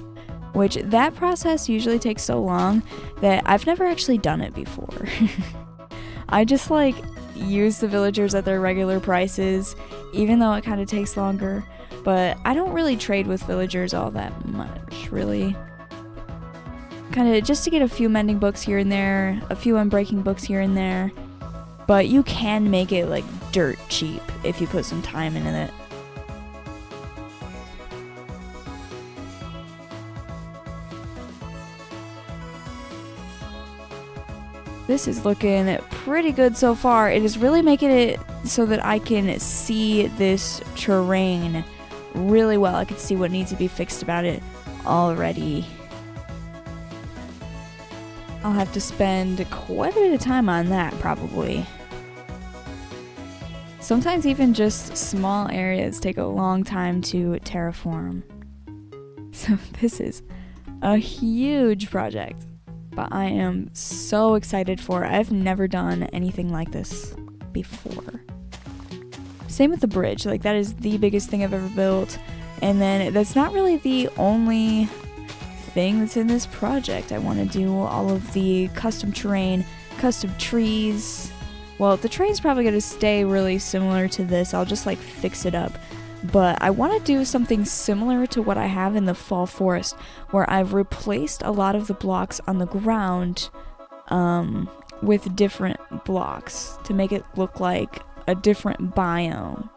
Which, that process usually takes so long that I've never actually done it before. I just use the villagers at their regular prices, even though it kind of takes longer. But I don't really trade with villagers all that much, really. Kind of just to get a few mending books here and there, a few unbreaking books here and there. But you can make it dirt cheap if you put some time into it. This is looking pretty good so far. It is really making it so that I can see this terrain really well. I can see what needs to be fixed about it already. I'll have to spend quite a bit of time on that, probably. Sometimes even just small areas take a long time to terraform. So this is a huge project. But I am so excited for it. I've never done anything like this before. Same with the bridge. That is the biggest thing I've ever built. And then that's not really the only thing that's in this project. I want to do all of the custom terrain, custom trees. Well, the terrain's probably going to stay really similar to this. I'll just fix it up. But I want to do something similar to what I have in the Fall Forest, where I've replaced a lot of the blocks on the ground with different blocks to make it look like a different biome.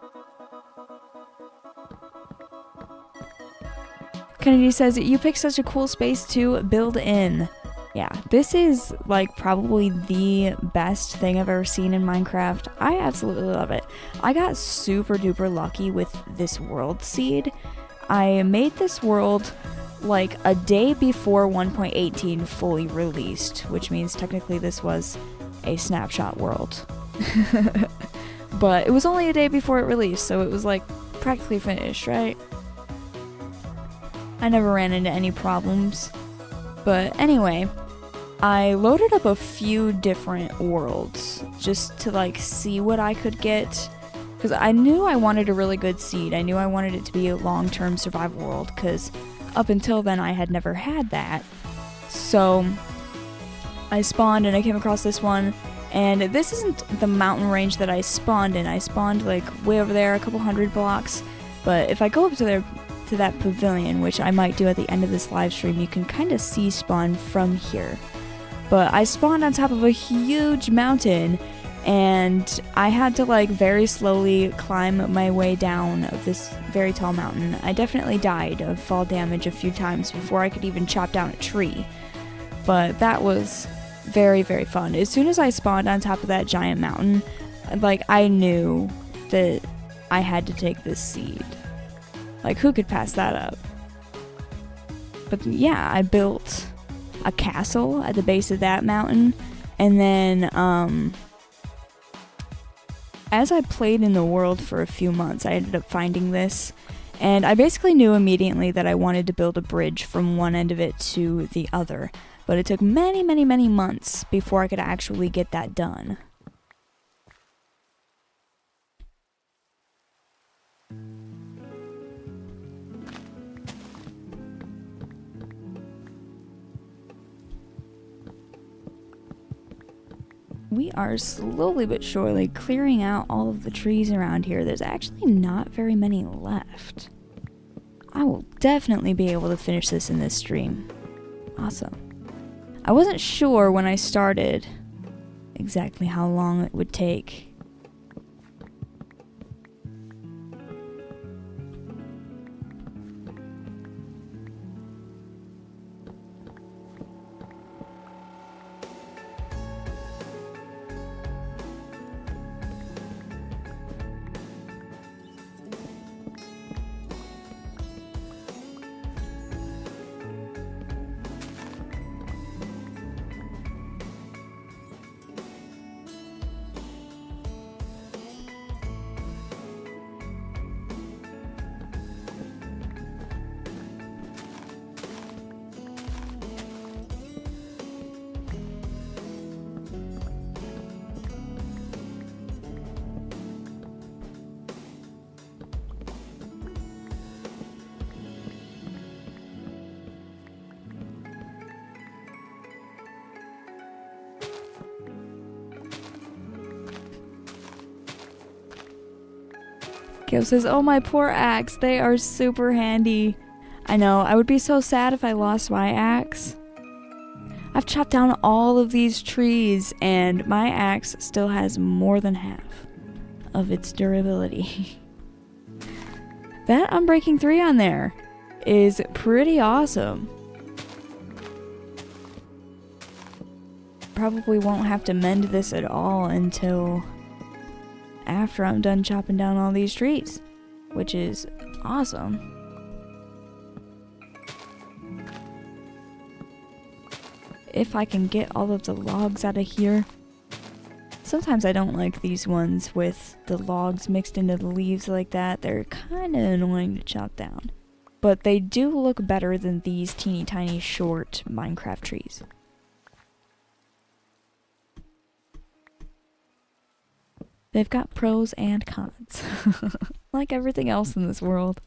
Kennedy says, you picked such a cool space to build in. Yeah, this is probably the best thing I've ever seen in Minecraft. I absolutely love it. I got super duper lucky with this world seed. I made this world a day before 1.18 fully released, which means technically this was a snapshot world. But it was only a day before it released, so it was practically finished, right? I never ran into any problems. But anyway, I loaded up a few different worlds just to see what I could get, because I knew I wanted a really good seed. I knew I wanted it to be a long-term survival world, because up until then I had never had that. So I spawned and I came across this one, and this isn't the mountain range that I spawned in. I spawned way over there, a couple hundred blocks. But if I go up to there to that pavilion, which I might do at the end of this live stream, you can kind of see spawn from here. But I spawned on top of a huge mountain, and I had to very slowly climb my way down of this very tall mountain. I definitely died of fall damage a few times before I could even chop down a tree. But that was very, very fun. As soon as I spawned on top of that giant mountain, I knew that I had to take this seed. Who could pass that up? But yeah, I built a castle at the base of that mountain, and then as I played in the world for a few months, I ended up finding this, and I basically knew immediately that I wanted to build a bridge from one end of it to the other, but it took many, many, many months before I could actually get that done. we are slowly but surely clearing out all of the trees around here. There's actually not very many left. I will definitely be able to finish this in this stream. Awesome. I wasn't sure when I started exactly how long it would take. Kev says, oh, my poor axe. They are super handy. I know, I would be so sad if I lost my axe. I've chopped down all of these trees, and my axe still has more than half of its durability. That Unbreaking 3 on there is pretty awesome. Probably won't have to mend this at all until after I'm done chopping down all these trees, which is awesome. If I can get all of the logs out of here. Sometimes I don't like these ones with the logs mixed into the leaves like that. They're kind of annoying to chop down. But they do look better than these teeny tiny short Minecraft trees. They've got pros and cons, like everything else in this world.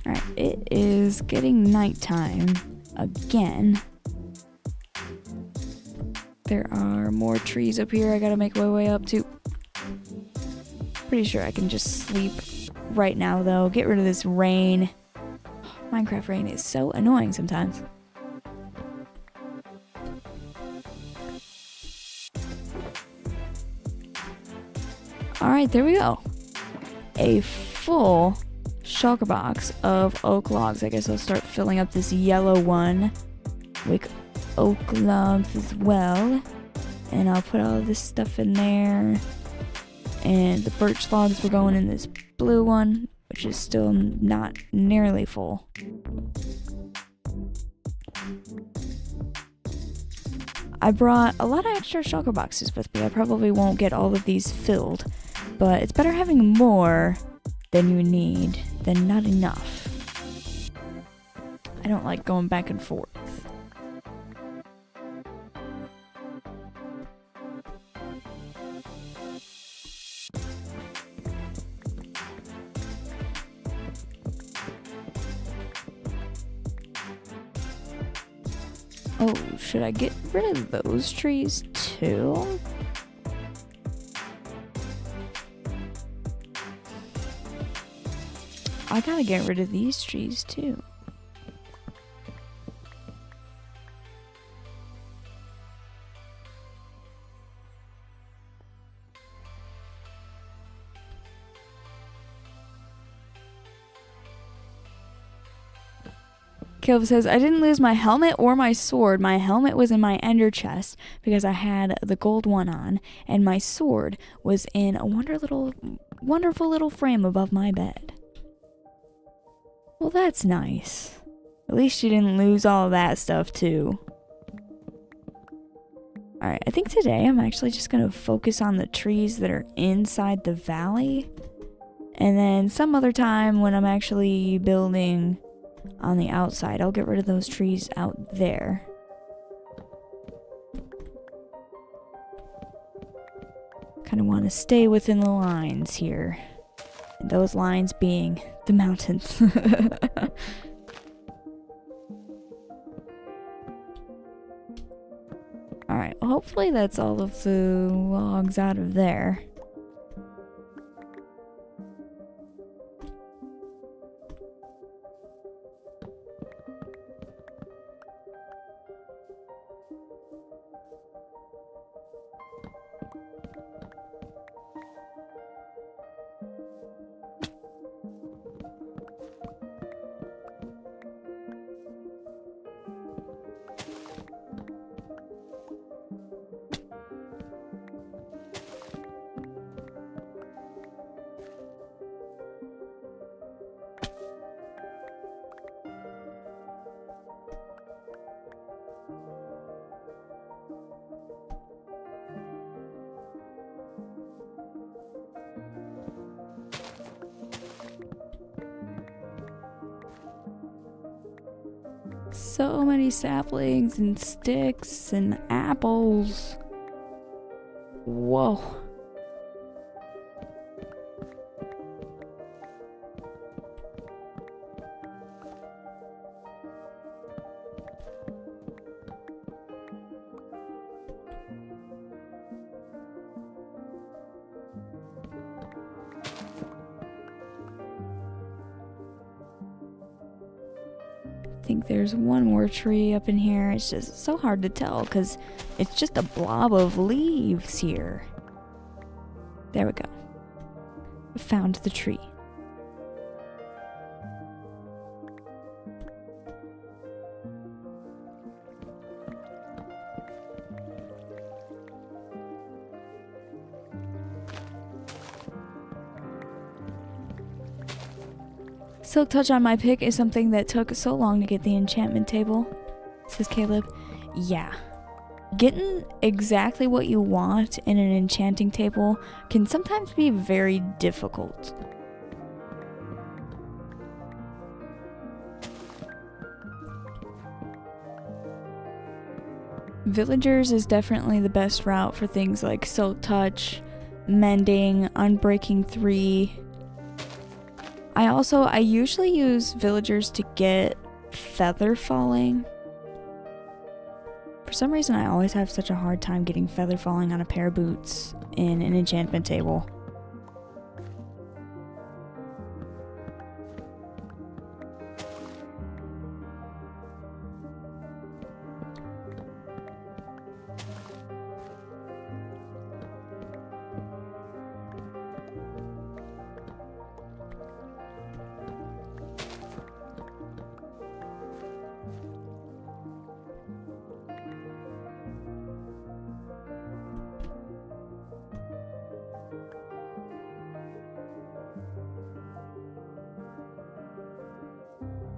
Alright, it is getting nighttime again. There are more trees up here I gotta make my way up to. Pretty sure I can just sleep right now though. Get rid of this rain. Minecraft rain is so annoying sometimes. Alright, there we go. A full shulker box of oak logs. I guess I'll start filling up this yellow one with oak logs as well, and I'll put all of this stuff in there, and the birch logs were going in this blue one, which is still not nearly full. I brought a lot of extra shulker boxes with me. I probably won't get all of these filled, but it's better having more than you need than not enough. I don't like going back and forth. Oh, should I get rid of those trees too? I gotta get rid of these trees too. Caleb says, I didn't lose my helmet or my sword. My helmet was in my ender chest because I had the gold one on, and my sword was in a wonderful little frame above my bed. Well, that's nice. At least you didn't lose all of that stuff too. Alright, I think today I'm actually just going to focus on the trees that are inside the valley. And then some other time when I'm actually building on the outside, I'll get rid of those trees out there. Kind of want to stay within the lines here. And those lines being the mountains. Alright, hopefully that's all of the logs out of there. So many saplings and sticks and apples. Whoa. I think there's one more tree up in here. It's just so hard to tell because it's just a blob of leaves here. There we go. Found the tree. Silk touch on my pick is something that took so long to get the enchantment table, says Caleb. Yeah. Getting exactly what you want in an enchanting table can sometimes be very difficult. Villagers is definitely the best route for things like silk touch, mending, unbreaking 3. I usually use villagers to get feather falling. For some reason, I always have such a hard time getting feather falling on a pair of boots in an enchantment table.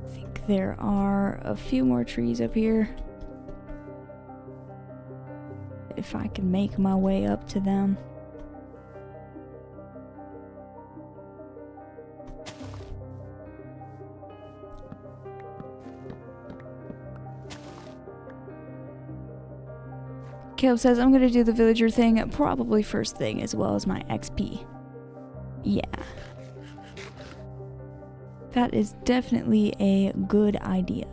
I think there are a few more trees up here. If I can make my way up to them. Caleb says I'm gonna do the villager thing probably first thing as well as my XP. Yeah. That is definitely a good idea.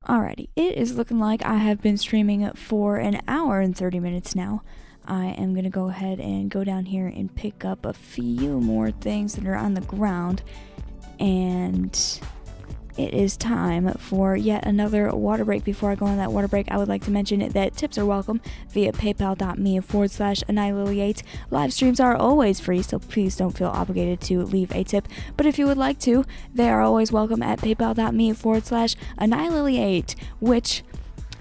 Alrighty, it is looking like I have been streaming for an hour and 30 minutes now. I am going to go ahead and go down here and pick up a few more things that are on the ground. And it is time for yet another water break. Before I go on that water break, I would like to mention that tips are welcome via paypal.me/Annihilate. Live streams are always free, so please don't feel obligated to leave a tip. But if you would like to, they are always welcome at paypal.me/Annihilate, which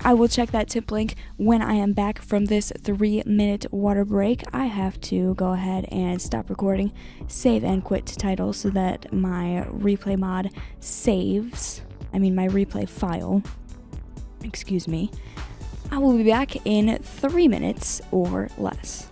I will check that tip link when I am back from this 3-minute water break. I have to go ahead and stop recording, save and quit title so that my replay mod saves. My replay file. Excuse me. I will be back in 3 minutes or less.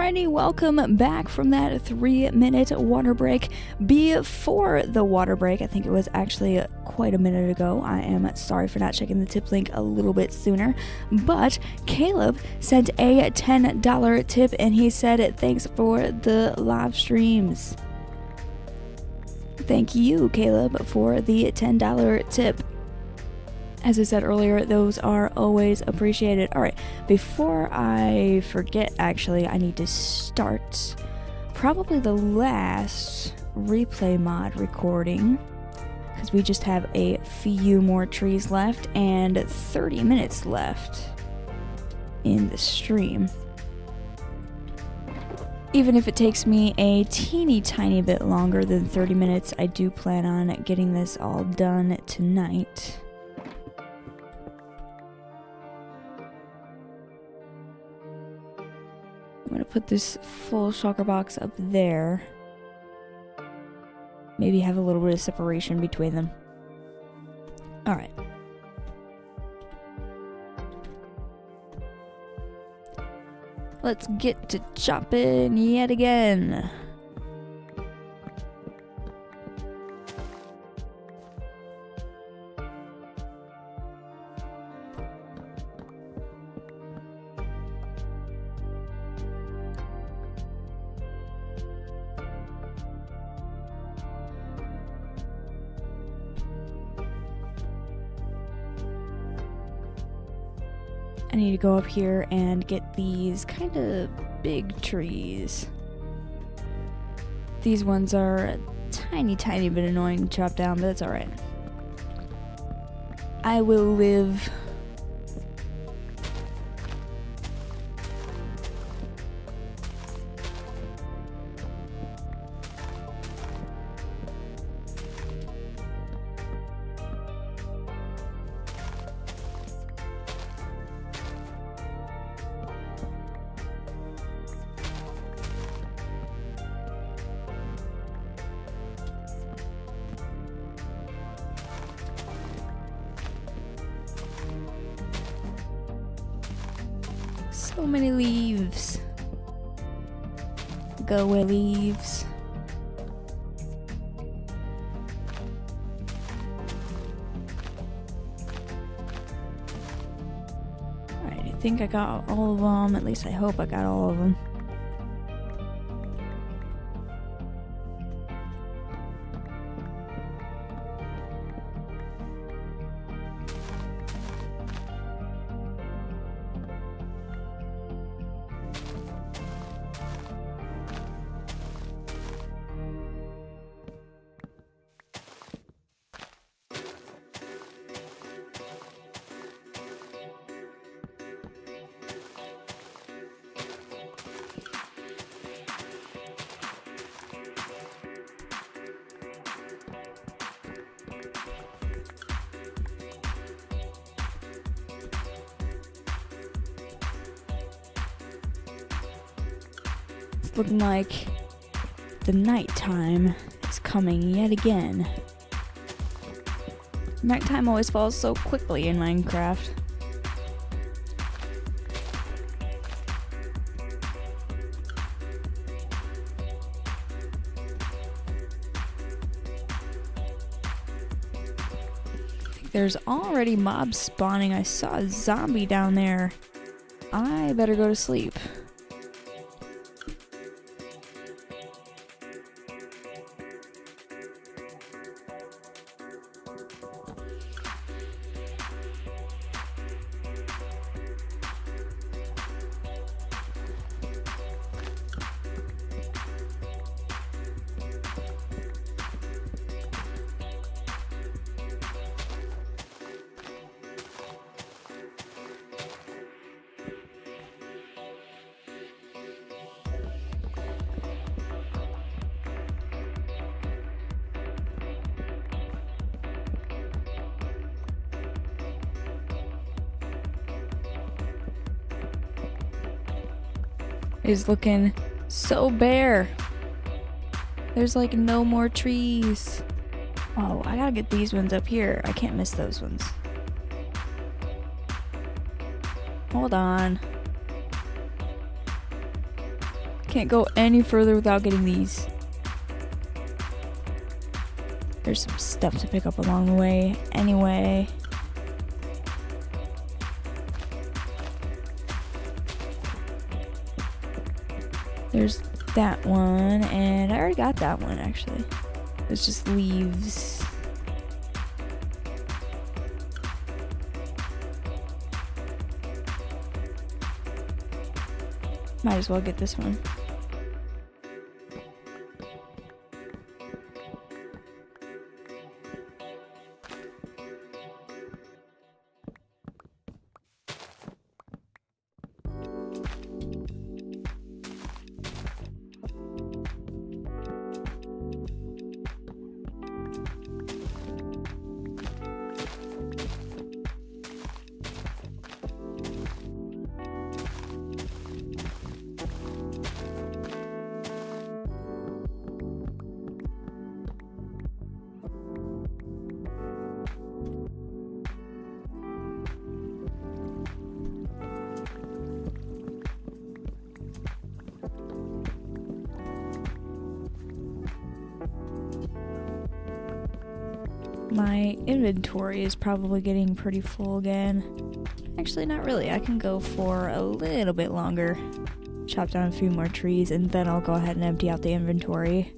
Alrighty, welcome back from that 3-minute water break. Before the water break, I think it was actually quite a minute ago. I am sorry for not checking the tip link a little bit sooner, but Caleb sent a $10 tip and he said thanks for the live streams. Thank you, Caleb, for the $10 tip. As I said earlier, those are always appreciated. Alright, before I forget, actually, I need to start probably the last replay mod recording, because we just have a few more trees left and 30 minutes left in the stream. Even if it takes me a teeny tiny bit longer than 30 minutes, I do plan on getting this all done tonight. I'm gonna put this full shulker box up there. Maybe have a little bit of separation between them. Alright. Let's get to chopping yet again. I need to go up here and get these kind of big trees. These ones are a tiny bit annoying to chop down, but that's alright. I will live. So many leaves. Go away, leaves. Alright, I think I got all of them. At least I hope I got all of them. Looking like the nighttime is coming yet again. Nighttime always falls so quickly in Minecraft. There's already mobs spawning. I saw a zombie down there. I better go to sleep. Is looking so bare. There's like no more trees. Oh, I gotta get these ones up here. I can't miss those ones. Hold on. Can't go any further without getting these. There's some stuff to pick up along the way anyway. There's that one, and I already got that one actually. It's just leaves. Might as well get this one. My inventory is probably getting pretty full again. Actually, not really. I can go for a little bit longer. Chop down a few more trees, and then I'll go ahead and empty out the inventory.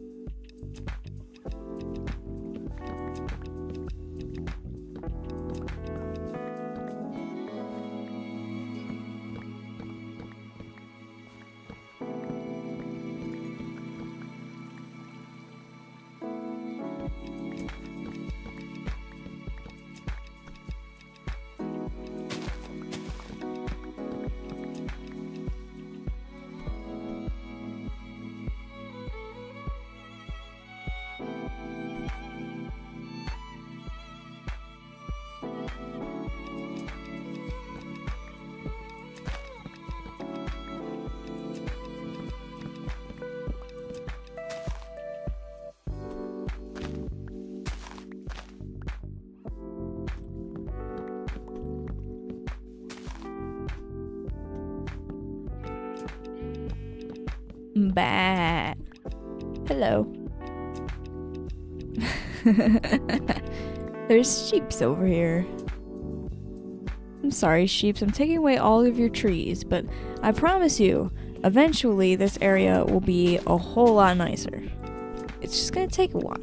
Bah. Hello. There's sheeps over here. I'm sorry, sheeps. I'm taking away all of your trees, but I promise you, eventually this area will be a whole lot nicer. It's just gonna take a while.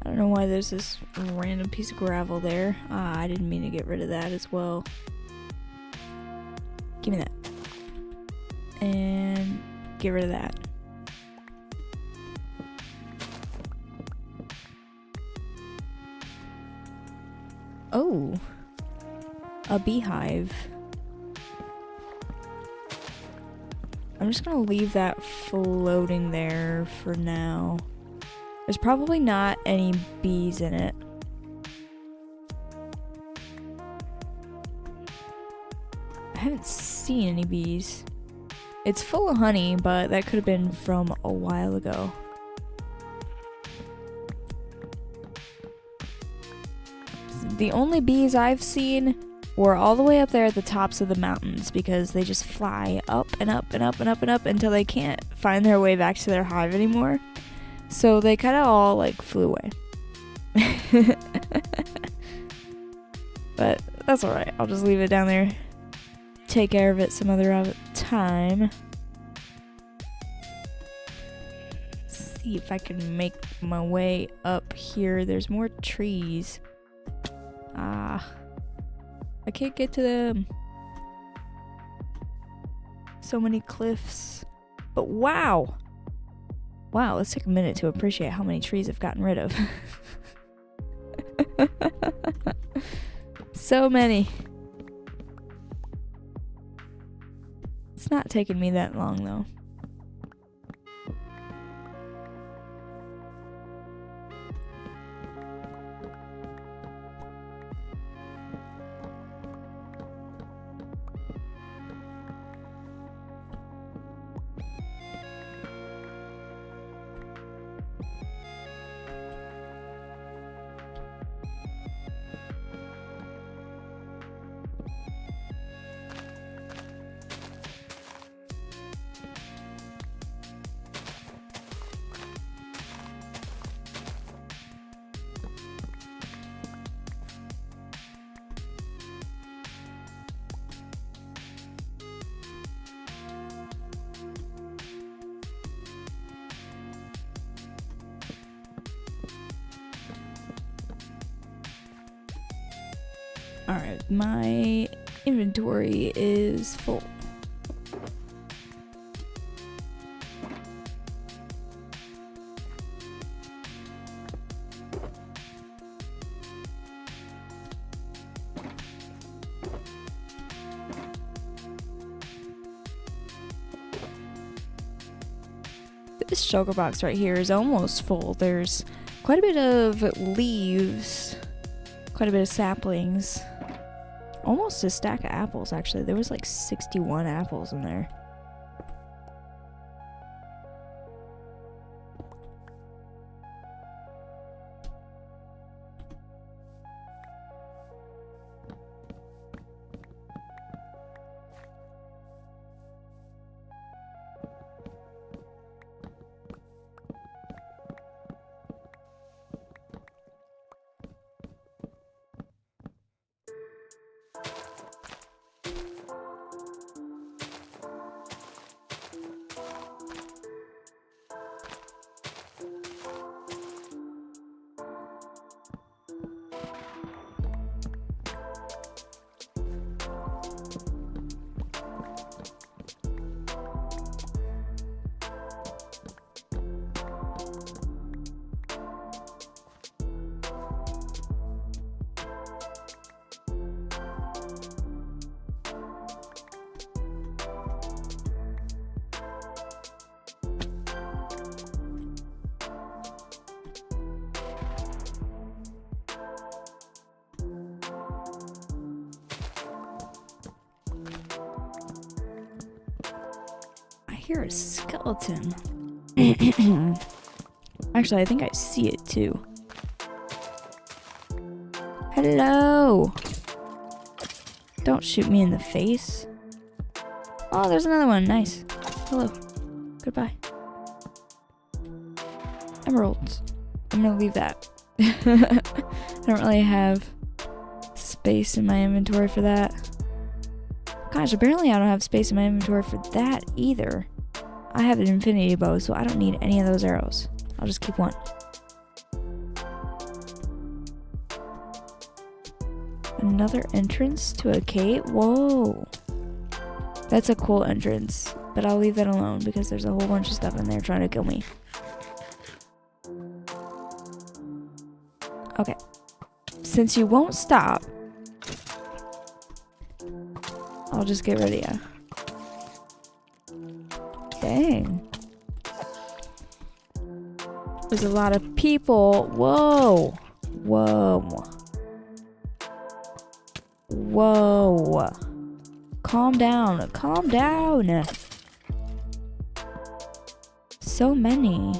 I don't know why there's this random piece of gravel there. I didn't mean to get rid of that as well. Give me that. And get rid of that. Oh, a beehive. I'm just gonna leave that floating there for now. There's probably not any bees in it. I haven't seen any bees. It's full of honey, but that could have been from a while ago. The only bees I've seen were all the way up there at the tops of the mountains because they just fly up and up and up and up and up until they can't find their way back to their hive anymore. So they kind of all like flew away. But that's alright. I'll just leave it down there. Take care of it some other time. See if I can make my way up here. There's more trees. I can't get to them. So many cliffs. But wow! Wow, let's take a minute to appreciate how many trees I've gotten rid of. So many. It's not taking me that long though. Alright, my inventory is full. This sugar box right here is almost full. There's quite a bit of leaves, quite a bit of saplings, almost a stack of apples actually. There was like 61 apples in there. I hear a skeleton. Actually, I think I see it too. Hello! Don't shoot me in the face. Oh, there's another one. Nice. Hello. Goodbye. Emeralds. I'm gonna leave that. I don't really have space in my inventory for that. Gosh, apparently I don't have space in my inventory for that either. I have an infinity bow, so I don't need any of those arrows. I'll just keep one. Another entrance to a cave? Whoa. That's a cool entrance, but I'll leave that alone because there's a whole bunch of stuff in there trying to kill me. Okay. Since you won't stop, I'll just get rid of you. Dang. There's a lot of people. Whoa. Whoa. Whoa. Calm down. Calm down. So many.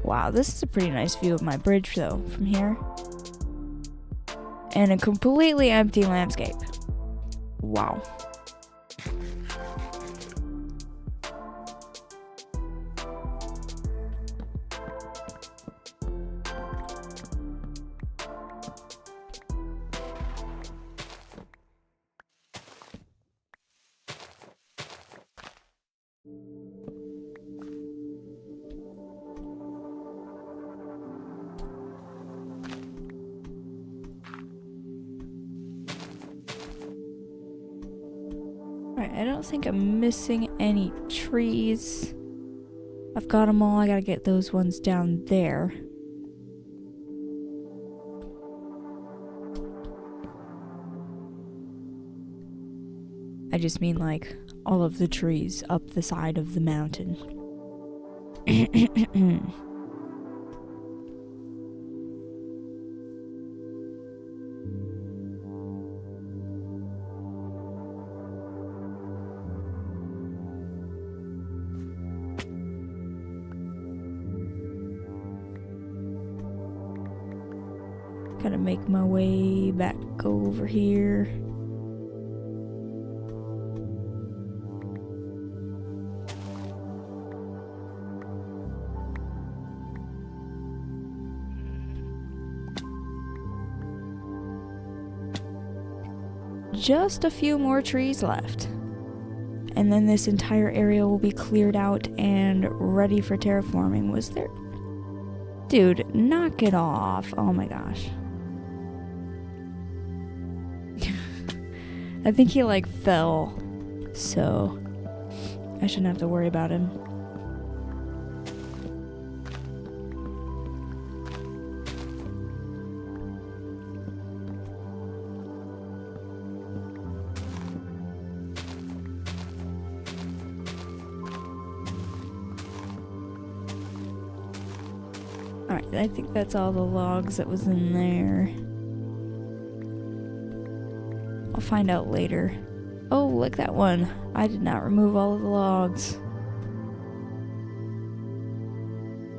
Wow, this is a pretty nice view of my bridge though, from here. And a completely empty landscape. Wow. Alright, I don't think I'm missing any trees. I've got them all. I gotta get those ones down there. I just mean like all of the trees up the side of the mountain. Gotta make my way back over here. Just a few more trees left. And then this entire area will be cleared out and ready for terraforming. Was there Dude, knock it off. Oh my gosh. I think he like fell, so I shouldn't have to worry about him. Alright, I think that's all the logs that was in there. I'll find out later. Oh, look that one. I did not remove all of the logs.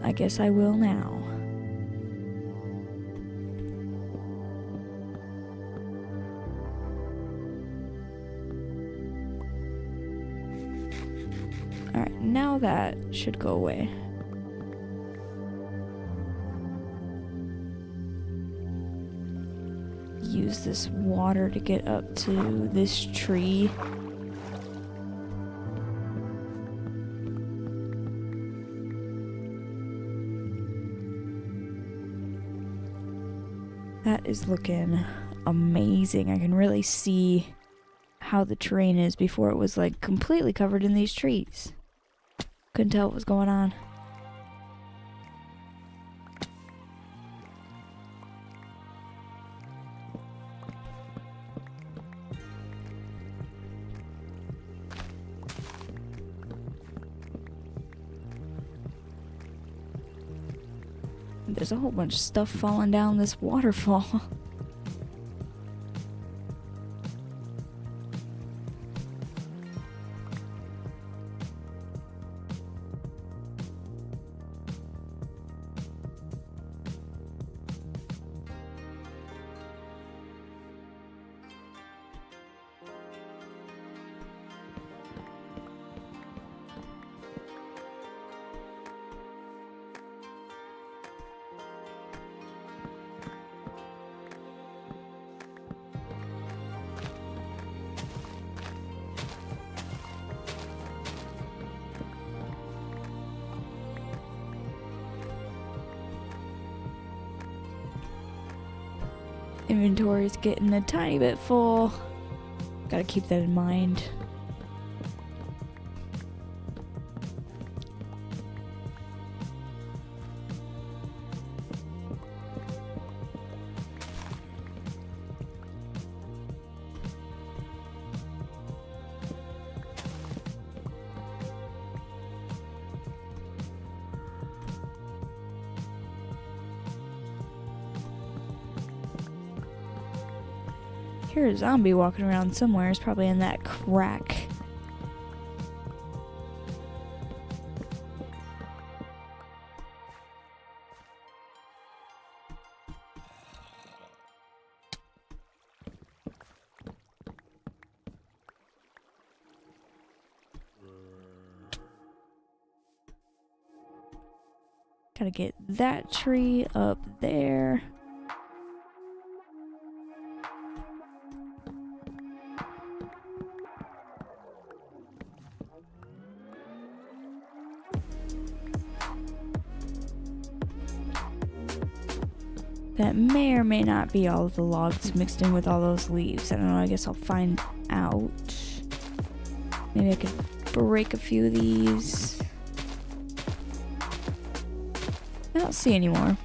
I guess I will now. Alright, now that should go away. Use this water to get up to this tree. That is looking amazing. I can really see how the terrain is before it was like completely covered in these trees. Couldn't tell what was going on. There's a whole bunch of stuff falling down this waterfall. Inventory's getting a tiny bit full. Gotta keep that in mind. Hear a zombie walking around somewhere. It's probably in that crack. Gotta get that tree up there. That may or may not be all of the logs mixed in with all those leaves. I don't know, I guess I'll find out. Maybe I could break a few of these. I don't see any more. Alright,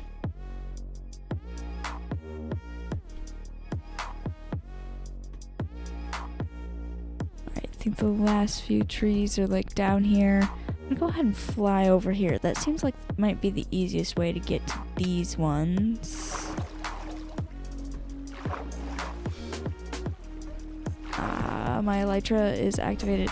I think the last few trees are like down here. I'm gonna go ahead and fly over here. That seems like it might be the easiest way to get to these ones. My elytra is activated.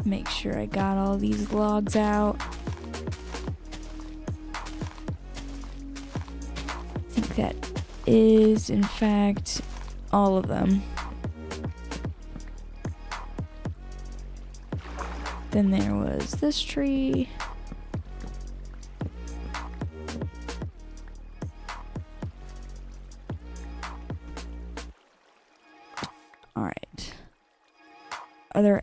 Make sure I got all these logs out. I think that is, in fact, all of them. Then there was this tree. Alright. Are there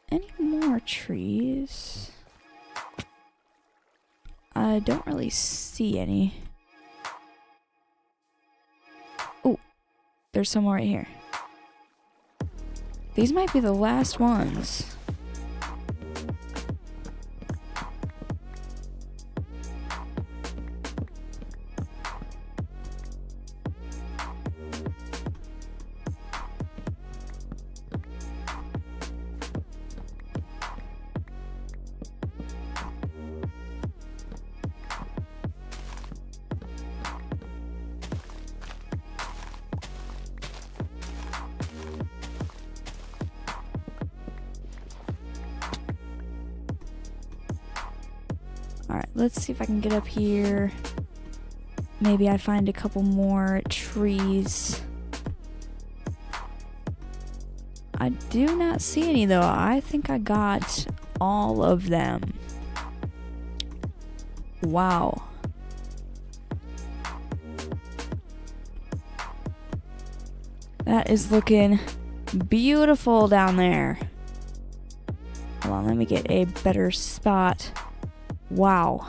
any more trees? I don't really see any. Oh, there's some more right here. These might be the last ones. Alright, let's see if I can get up here. Maybe I find a couple more trees. I do not see any though. I think I got all of them. Wow. That is looking beautiful down there. Hold on, let me get a better spot. Wow.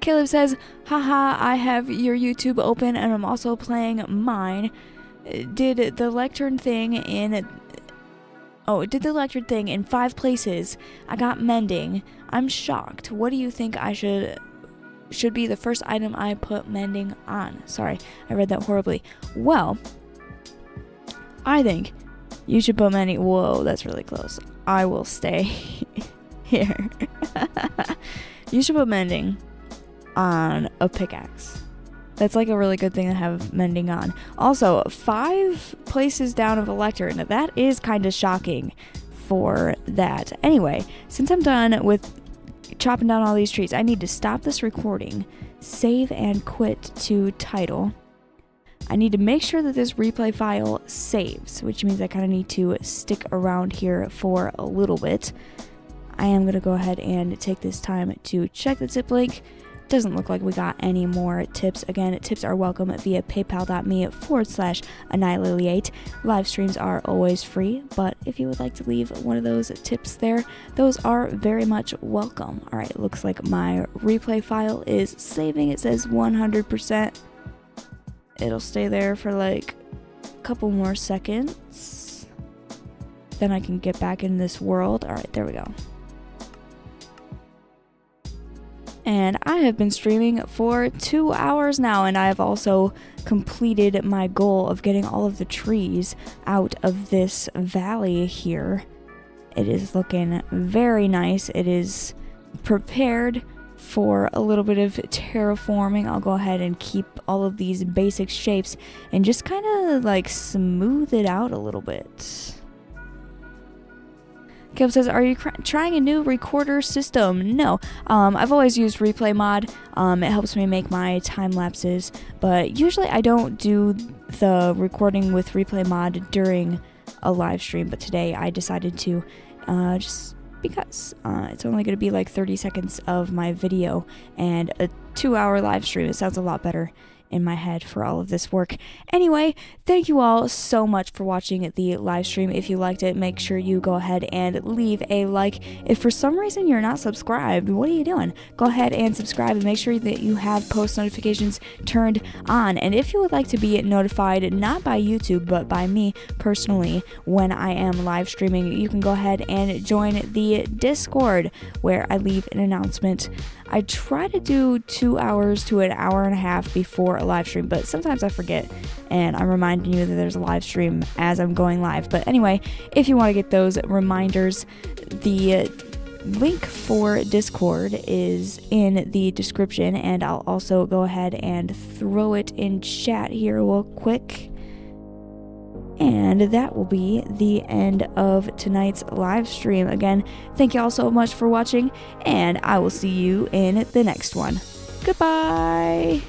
Caleb says, haha, I have your YouTube open and I'm also playing mine. Did the lectern thing in 5 places. I got mending. I'm shocked. What do you think I should be the first item I put mending on? Sorry, I read that horribly. Well, I think you should put mending. Whoa, that's really close. I will stay here. You should put mending on a pickaxe. That's like a really good thing to have mending on. Also, 5 places down of a lectern. That is kind of shocking for that. Anyway, since I'm done with chopping down all these trees, I need to stop this recording, save and quit to title. I need to make sure that this replay file saves, which means I kind of need to stick around here for a little bit. I am going to go ahead and take this time to check the tip link. Doesn't look like we got any more tips. Again, tips are welcome via paypal.me/Annihilate. Live streams are always free, but if you would like to leave one of those tips there, those are very much welcome. Alright, it looks like my replay file is saving. It says 100%. It'll stay there for like a couple more seconds. Then I can get back in this world. Alright, there we go. And I have been streaming for 2 hours now, and I have also completed my goal of getting all of the trees out of this valley here. It is looking very nice. It is prepared for a little bit of terraforming. I'll go ahead and keep all of these basic shapes and just kind of like smooth it out a little bit. Caleb says, are you trying a new recorder system? No. I've always used Replay Mod. It helps me make my time lapses, but usually I don't do the recording with Replay Mod during a live stream, but today I decided to, just because it's only going to be like 30 seconds of my video and a 2-hour live stream. It sounds a lot better in my head for all of this work. Anyway, thank you all so much for watching the live stream. If you liked it, make sure you go ahead and leave a like. If for some reason you're not subscribed, what are you doing? Go ahead and subscribe and make sure that you have post notifications turned on. And if you would like to be notified not by YouTube but by me personally when I am live streaming, you can go ahead and join the Discord where I leave an announcement. I try to do 2 hours to an hour and a half before a live stream, but sometimes I forget and I'm reminding you that there's a live stream as I'm going live. But anyway, if you want to get those reminders, the link for Discord is in the description, and I'll also go ahead and throw it in chat here real quick. And that will be the end of tonight's live stream. Again, thank you all so much for watching, and I will see you in the next one. Goodbye!